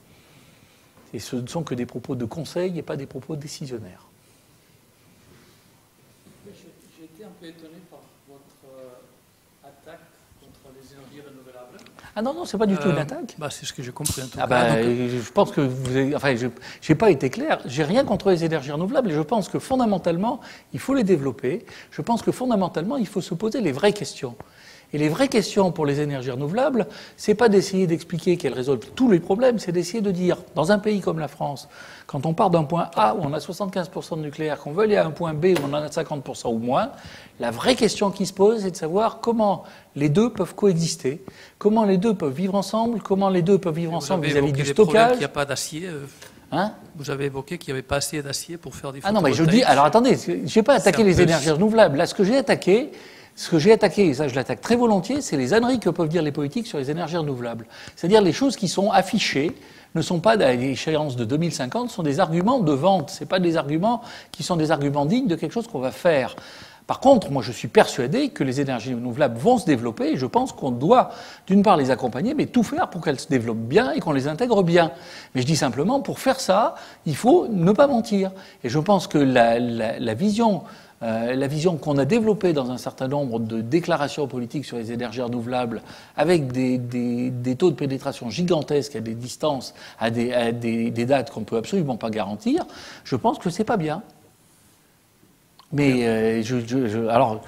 Et ce ne sont que des propos de conseil et pas des propos décisionnaires. J'ai été un peu étonné par votre attaque contre les énergies renouvelables. Ah non, c'est pas du tout une attaque. C'est ce que j'ai compris en tout cas. Je pense que vous avez, je n'ai pas été clair. J'ai rien contre les énergies renouvelables et je pense que fondamentalement, il faut les développer. Je pense que fondamentalement, il faut se poser les vraies questions. Et les vraies questions pour les énergies renouvelables, c'est pas d'essayer d'expliquer qu'elles résolvent tous les problèmes, c'est d'essayer de dire, dans un pays comme la France, quand on part d'un point A où on a 75% de nucléaire, qu'on veut aller à un point B où on en a 50% ou moins, la vraie question qui se pose, c'est de savoir comment les deux peuvent coexister, comment les deux peuvent vivre ensemble, comment les deux peuvent vivre ensemble vis-à-vis du stockage. Il n'y a pas d'acier. Vous avez évoqué qu'il n'y avait pas assez d'acier pour faire des photovoltaïques. Ah non, mais je dis, alors attendez, je n'ai pas attaqué les énergies renouvelables. Là, ce que j'ai attaqué, et ça je l'attaque très volontiers, c'est les âneries que peuvent dire les politiques sur les énergies renouvelables. C'est-à-dire les choses qui sont affichées ne sont pas à l'échéance de 2050, sont des arguments de vente. Ce ne sont pas des arguments qui sont des arguments dignes de quelque chose qu'on va faire. Par contre, moi je suis persuadé que les énergies renouvelables vont se développer et je pense qu'on doit d'une part les accompagner, mais tout faire pour qu'elles se développent bien et qu'on les intègre bien. Mais je dis simplement, pour faire ça, il faut ne pas mentir. Et je pense que la vision qu'on a développée dans un certain nombre de déclarations politiques sur les énergies renouvelables, avec des taux de pénétration gigantesques à des distances, à des dates qu'on ne peut absolument pas garantir, je pense que c'est pas bien. Mais alors,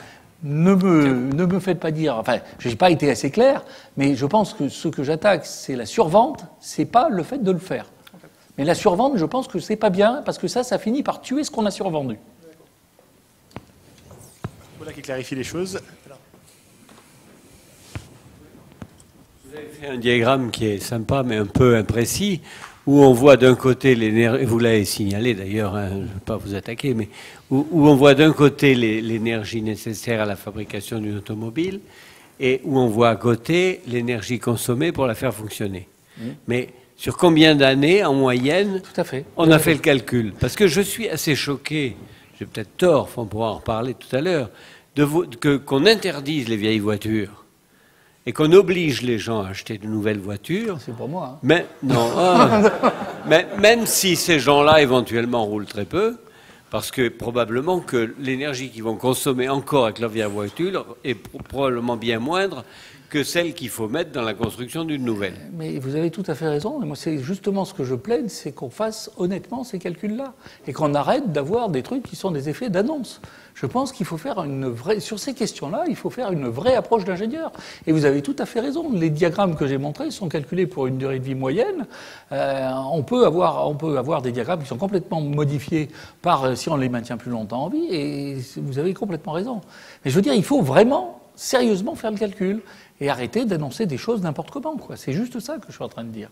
ne me faites pas dire, enfin, je n'ai pas été assez clair, mais je pense que ce que j'attaque, c'est la survente, c'est pas le fait de le faire. Mais la survente, je pense que c'est pas bien, parce que ça finit par tuer ce qu'on a survendu. Voilà qui clarifie les choses. Vous avez fait un diagramme qui est sympa, mais un peu imprécis, où on voit d'un côté l'énergie, vous l'avez signalé d'ailleurs, je ne veux pas vous attaquer, mais où on voit d'un côté l'énergie nécessaire à la fabrication d'une automobile, et où on voit à côté l'énergie consommée pour la faire fonctionner. Mais sur combien d'années, en moyenne, tout à fait. On a fait le calcul? Parce que je suis assez choqué, j'ai peut-être tort, on pourra en reparler tout à l'heure, qu'on interdise les vieilles voitures et qu'on oblige les gens à acheter de nouvelles voitures. C'est pour moi. Mais, non, mais même si ces gens-là éventuellement roulent très peu, Parce que probablement que l'énergie qu'ils vont consommer encore avec leur vieille voiture est probablement bien moindre que celle qu'il faut mettre dans la construction d'une nouvelle. Mais vous avez tout à fait raison. Et moi, c'est justement ce que je plaide, c'est qu'on fasse honnêtement ces calculs-là. Et qu'on arrête d'avoir des trucs qui sont des effets d'annonce. Je pense qu'il faut faire une vraie... Sur ces questions-là, il faut faire une vraie approche d'ingénieur. Et vous avez tout à fait raison. Les diagrammes que j'ai montrés sont calculés pour une durée de vie moyenne. On peut avoir des diagrammes qui sont complètement modifiés par si on les maintient plus longtemps en vie. Et vous avez complètement raison. Mais je veux dire, il faut vraiment, sérieusement faire le calcul. Et arrêter d'annoncer des choses n'importe comment, quoi. C'est juste ça que je suis en train de dire.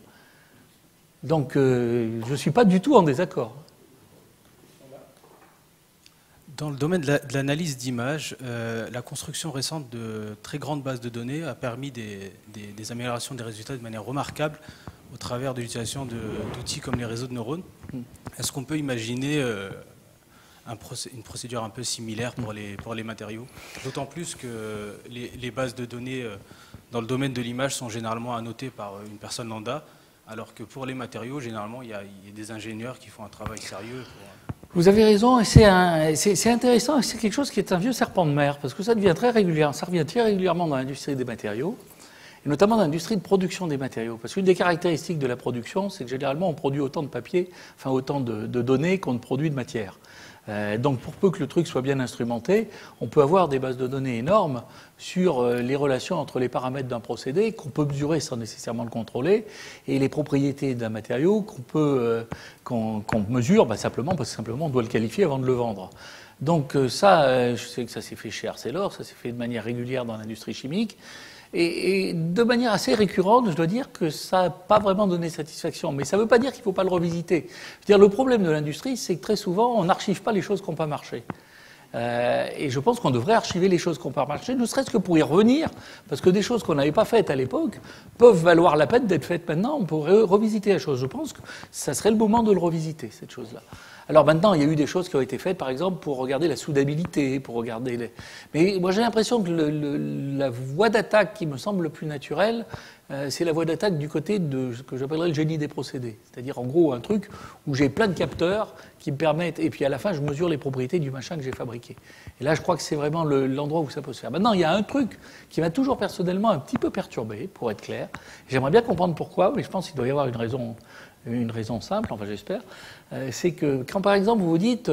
Donc, je ne suis pas du tout en désaccord. Dans le domaine de l'analyse d'images, la construction récente de très grandes bases de données a permis des améliorations des résultats de manière remarquable au travers de l'utilisation d'outils comme les réseaux de neurones. Est-ce qu'on peut imaginer une procédure un peu similaire pour les matériaux? D'autant plus que les bases de données dans le domaine de l'image sont généralement annotées par une personne lambda, alors que pour les matériaux, généralement, il y a des ingénieurs qui font un travail sérieux. Vous avez raison, et c'est intéressant, et c'est quelque chose qui est un vieux serpent de mer, parce que ça revient très régulièrement dans l'industrie des matériaux, et notamment dans l'industrie de production des matériaux. Parce qu'une des caractéristiques de la production, c'est que généralement on produit autant de papier, enfin autant de données qu'on ne produit de matière. Donc pour peu que le truc soit bien instrumenté, on peut avoir des bases de données énormes sur les relations entre les paramètres d'un procédé qu'on peut mesurer sans nécessairement le contrôler et les propriétés d'un matériau qu'on mesure simplement parce que simplement on doit le qualifier avant de le vendre. Donc ça, je sais que ça s'est fait chez Arcelor, ça s'est fait de manière régulière dans l'industrie chimique. Et de manière assez récurrente, je dois dire que ça n'a pas vraiment donné satisfaction. Mais ça ne veut pas dire qu'il ne faut pas le revisiter. Je veux dire, le problème de l'industrie, c'est que très souvent, on n'archive pas les choses qui n'ont pas marché. Et je pense qu'on devrait archiver les choses qui n'ont pas marché, ne serait-ce que pour y revenir, parce que des choses qu'on n'avait pas faites à l'époque peuvent valoir la peine d'être faites maintenant. On pourrait revisiter la chose. Je pense que ça serait le moment de le revisiter, cette chose-là. Alors maintenant, il y a eu des choses qui ont été faites, par exemple, pour regarder la soudabilité, pour regarder les... Mais moi, j'ai l'impression que la voie d'attaque qui me semble le plus naturelle, c'est la voie d'attaque du côté de ce que j'appellerais le génie des procédés. C'est-à-dire, en gros, un truc où j'ai plein de capteurs qui me permettent... Et puis, à la fin, je mesure les propriétés du machin que j'ai fabriqué. Et là, je crois que c'est vraiment l'endroit où ça peut se faire. Maintenant, il y a un truc qui m'a toujours personnellement un petit peu perturbé, pour être clair. J'aimerais bien comprendre pourquoi, mais je pense qu'il doit y avoir une raison simple, enfin j'espère, c'est que quand par exemple vous vous dites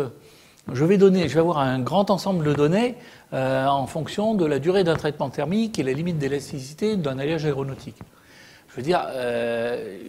je vais avoir un grand ensemble de données en fonction de la durée d'un traitement thermique et la limite d'élasticité d'un alliage aéronautique. Je veux dire,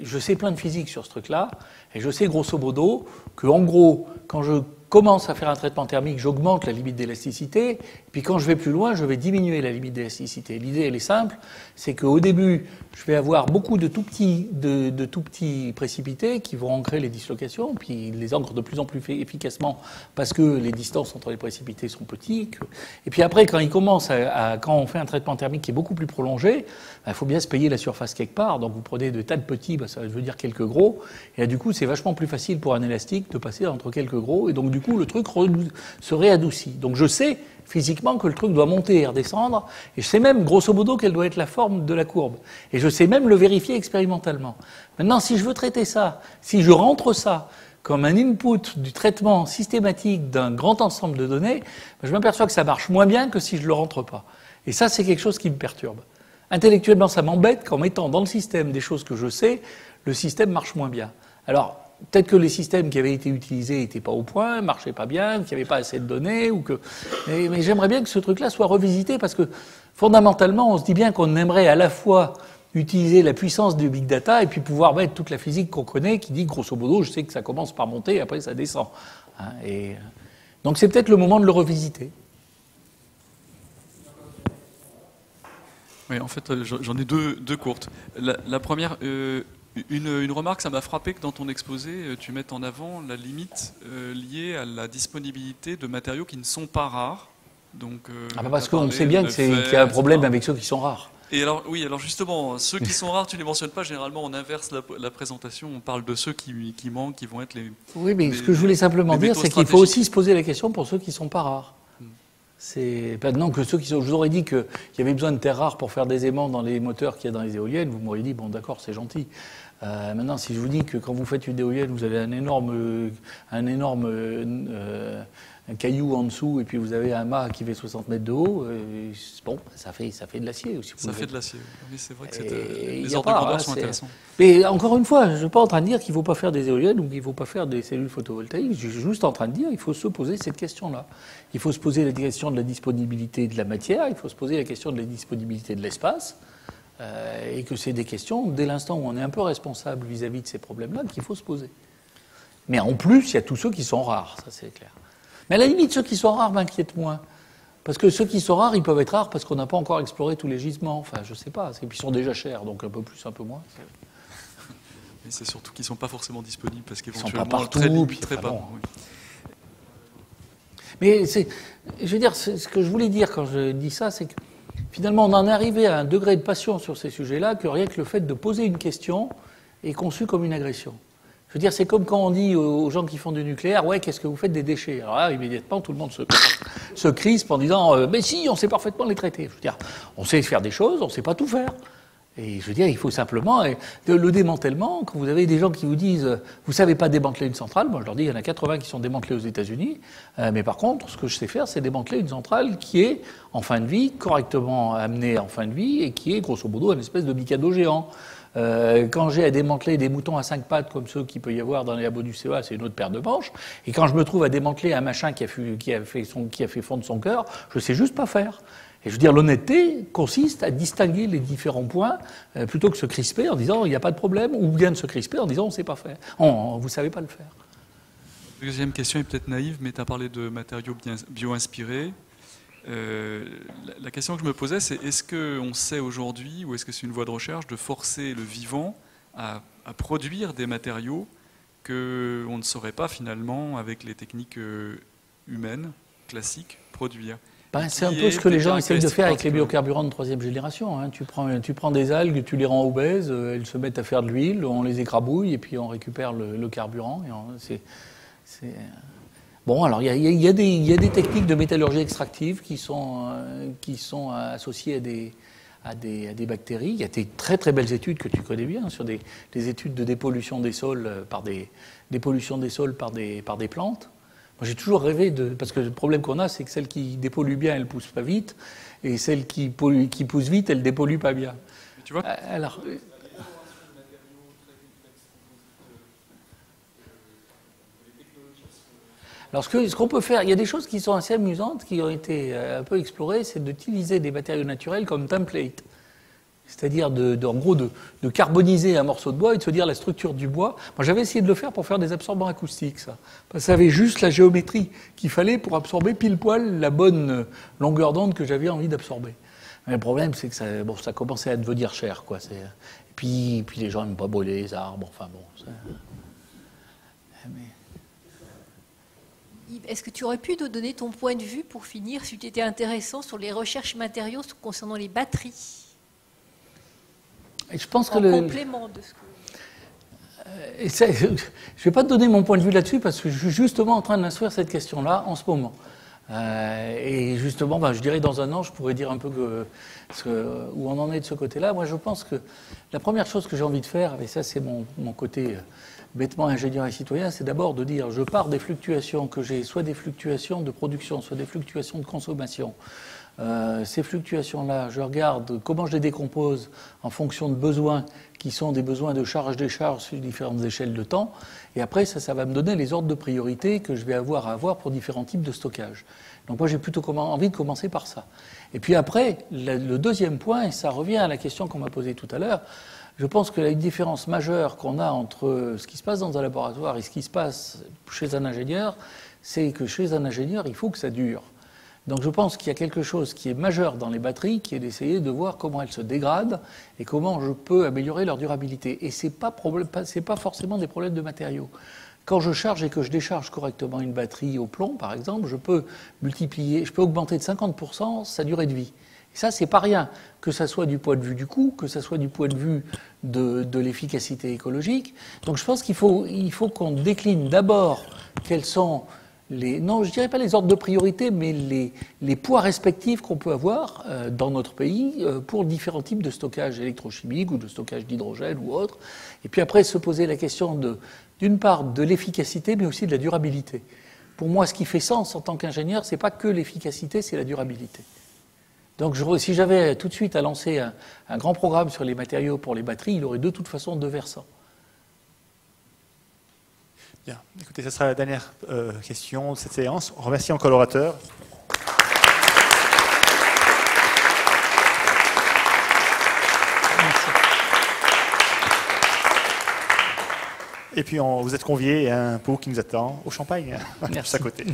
je sais plein de physique sur ce truc-là, et je sais grosso modo que en gros, quand je commence à faire un traitement thermique, j'augmente la limite d'élasticité, puis quand je vais plus loin, je vais diminuer la limite d'élasticité. L'idée, elle est simple, c'est qu'au début, je vais avoir beaucoup de tout petits précipités qui vont ancrer les dislocations, puis ils les ancrent de plus en plus efficacement parce que les distances entre les précipités sont petites. Et puis après, quand quand on fait un traitement thermique qui est beaucoup plus prolongé, il faut bien se payer la surface quelque part. Donc vous prenez de tas de petits, ça veut dire quelques gros, et là du coup, c'est vachement plus facile pour un élastique de passer entre quelques gros, et donc du coup, le truc se réadoucit. Donc je sais physiquement que le truc doit monter et redescendre, et je sais même, grosso modo, quelle doit être la forme de la courbe. Et je sais même le vérifier expérimentalement. Maintenant, si je veux traiter ça, si je rentre ça comme un input du traitement systématique d'un grand ensemble de données, je m'aperçois que ça marche moins bien que si je ne le rentre pas. Et ça, c'est quelque chose qui me perturbe. Intellectuellement, ça m'embête qu'en mettant dans le système des choses que je sais, le système marche moins bien. Alors, peut-être que les systèmes qui avaient été utilisés n'étaient pas au point, ne marchaient pas bien, qu'il n'y avait pas assez de données, mais j'aimerais bien que ce truc-là soit revisité, parce que fondamentalement, on se dit bien qu'on aimerait à la fois utiliser la puissance du big data et puis pouvoir mettre toute la physique qu'on connaît, qui dit grosso modo, je sais que ça commence par monter et après ça descend. Donc c'est peut-être le moment de le revisiter. Oui, en fait, j'en ai deux courtes. La première, une remarque, ça m'a frappé que dans ton exposé, tu mettes en avant la limite liée à la disponibilité de matériaux qui ne sont pas rares. Donc, parce qu'on sait bien qu'il y a un problème avec ceux qui sont rares. Et alors, oui, alors justement, ceux qui sont rares, tu ne les mentionnes pas. Généralement, on inverse la présentation. On parle de ceux qui manquent, qui vont être les... Oui, mais ce que je voulais simplement dire, c'est qu'il faut aussi se poser la question pour ceux qui ne sont pas rares. C'est maintenant que ceux qui sont, je vous aurais dit qu'il y avait besoin de terres rares pour faire des aimants dans les moteurs qu'il y a dans les éoliennes, vous m'auriez dit bon d'accord c'est gentil. Maintenant si je vous dis que quand vous faites une éolienne vous avez un énorme caillou en dessous et puis vous avez un mât qui fait 60 mètres de haut, bon ça fait de l'acier aussi. Ça fait de l'acier. Oui c'est vrai que Et les ordres de grandeur sont intéressants. Mais encore une fois, je ne suis pas en train de dire qu'il ne faut pas faire des éoliennes ou qu'il ne faut pas faire des cellules photovoltaïques. Je suis juste en train de dire qu'il faut se poser cette question-là. Il faut se poser la question de la disponibilité de la matière, il faut se poser la question de la disponibilité de l'espace, et que c'est des questions, dès l'instant où on est un peu responsable vis-à-vis de ces problèmes-là, qu'il faut se poser. Mais en plus, il y a tous ceux qui sont rares, ça c'est clair. Mais à la limite, ceux qui sont rares m'inquiètent moins. Parce que ceux qui sont rares, ils peuvent être rares parce qu'on n'a pas encore exploré tous les gisements. Enfin, je ne sais pas. Et puis ils sont déjà chers, donc un peu plus, un peu moins. Et c'est surtout qu'ils ne sont pas forcément disponibles parce qu'éventuellement, ils sont pas partout, très limité par. Bon. Oui. Mais je veux dire, ce que je voulais dire quand je dis ça, c'est que finalement, on en est arrivé à un degré de passion sur ces sujets-là que rien que le fait de poser une question est conçu comme une agression. Je veux dire, c'est comme quand on dit aux gens qui font du nucléaire, ouais, qu'est-ce que vous faites des déchets? Alors là, immédiatement, tout le monde se crispe en disant, mais si, on sait parfaitement les traiter. Je veux dire, on sait faire des choses, on ne sait pas tout faire. Et je veux dire, il faut simplement, le démantèlement, quand vous avez des gens qui vous disent, vous ne savez pas démanteler une centrale, moi je leur dis, il y en a 80 qui sont démantelés aux États-Unis, mais par contre, ce que je sais faire, c'est démanteler une centrale qui est en fin de vie, correctement amenée en fin de vie, et qui est grosso modo une espèce de Mikado géant. Quand j'ai à démanteler des moutons à 5 pattes comme ceux qu'il peut y avoir dans les labos du CEA, c'est une autre paire de manches. Et quand je me trouve à démanteler un machin qui a fait fondre son cœur, je sais juste pas faire. Et je veux dire, l'honnêteté consiste à distinguer les différents points plutôt que se crisper en disant il n'y a pas de problème, ou bien de se crisper en disant on ne sait pas faire. Vous ne savez pas le faire. La deuxième question est peut-être naïve, mais tu as parlé de matériaux bio-inspirés. La question que je me posais, c'est est-ce qu'on sait aujourd'hui, ou est-ce que c'est une voie de recherche, de forcer le vivant à produire des matériaux qu'on ne saurait pas finalement, avec les techniques humaines, classiques, produire? C'est un peu ce que les gens essayent de faire avec les biocarburants de 3e génération. Hein. Tu prends des algues, tu les rends obèses, elles se mettent à faire de l'huile, on les écrabouille et puis on récupère le carburant. Bon, alors il y a des techniques de métallurgie extractive qui sont associées à des bactéries. Il y a des très très belles études que tu connais bien sur des études de dépollution des sols par des plantes. Moi, j'ai toujours rêvé parce que le problème qu'on a, c'est que celles qui dépolluent bien, elles poussent pas vite, et celles qui poussent vite, elles dépolluent pas bien. Tu vois alors, ce qu'on peut faire, il y a des choses qui sont assez amusantes, qui ont été un peu explorées, c'est d'utiliser des matériaux naturels comme template. C'est-à-dire, en gros, de carboniser un morceau de bois et de se dire la structure du bois. Moi, j'avais essayé de le faire pour faire des absorbants acoustiques, ça. Parce que ça avait juste la géométrie qu'il fallait pour absorber pile poil la bonne longueur d'onde que j'avais envie d'absorber. Mais le problème, c'est que ça commençait à devenir cher, quoi. Et puis les gens n'aiment pas brûler les arbres. Enfin bon. Est-ce que tu aurais pu nous donner ton point de vue pour finir, si tu étais intéressant, sur les recherches matériaux concernant les batteries? Et je pense que complément de ce que... je ne vais pas te donner mon point de vue là-dessus parce que je suis justement en train d'instruire cette question-là en ce moment. Et justement, je dirais dans un an, je pourrais dire un peu où on en est de ce côté-là. Moi, je pense que la première chose que j'ai envie de faire, et ça c'est mon côté bêtement ingénieur et citoyen, c'est d'abord de dire je pars des fluctuations que j'ai, soit des fluctuations de production, soit des fluctuations de consommation. Ces fluctuations-là, je regarde comment je les décompose en fonction de besoins qui sont des besoins de charge-décharge sur différentes échelles de temps. Et après, ça va me donner les ordres de priorité que je vais avoir à avoir pour différents types de stockage. Donc moi, j'ai plutôt envie de commencer par ça. Et puis après, le deuxième point, et ça revient à la question qu'on m'a posée tout à l'heure, je pense qu'il y a une différence majeure qu'on a entre ce qui se passe dans un laboratoire et ce qui se passe chez un ingénieur, c'est que chez un ingénieur, il faut que ça dure. Donc je pense qu'il y a quelque chose qui est majeur dans les batteries, qui est d'essayer de voir comment elles se dégradent et comment je peux améliorer leur durabilité. Et c'est pas forcément des problèmes de matériaux. Quand je charge et que je décharge correctement une batterie au plomb, par exemple, je peux augmenter de 50% sa durée de vie. Et ça, c'est pas rien, que ça soit du point de vue du coût, que ça soit du point de vue de l'efficacité écologique. Donc je pense qu'il faut qu'on décline d'abord quels sont non, je dirais pas les ordres de priorité, mais les poids respectifs qu'on peut avoir dans notre pays pour différents types de stockage électrochimique ou de stockage d'hydrogène ou autre. Et puis après, se poser la question d'une part de l'efficacité, mais aussi de la durabilité. Pour moi, ce qui fait sens en tant qu'ingénieur, c'est pas que l'efficacité, c'est la durabilité. Donc, si j'avais tout de suite à lancer un grand programme sur les matériaux pour les batteries, il aurait de toute façon 2 versants. Bien. Écoutez, ce sera la dernière question de cette séance. On remercie encore l'orateur. Et puis, vous êtes conviés à un pot qui nous attend au champagne, juste à côté.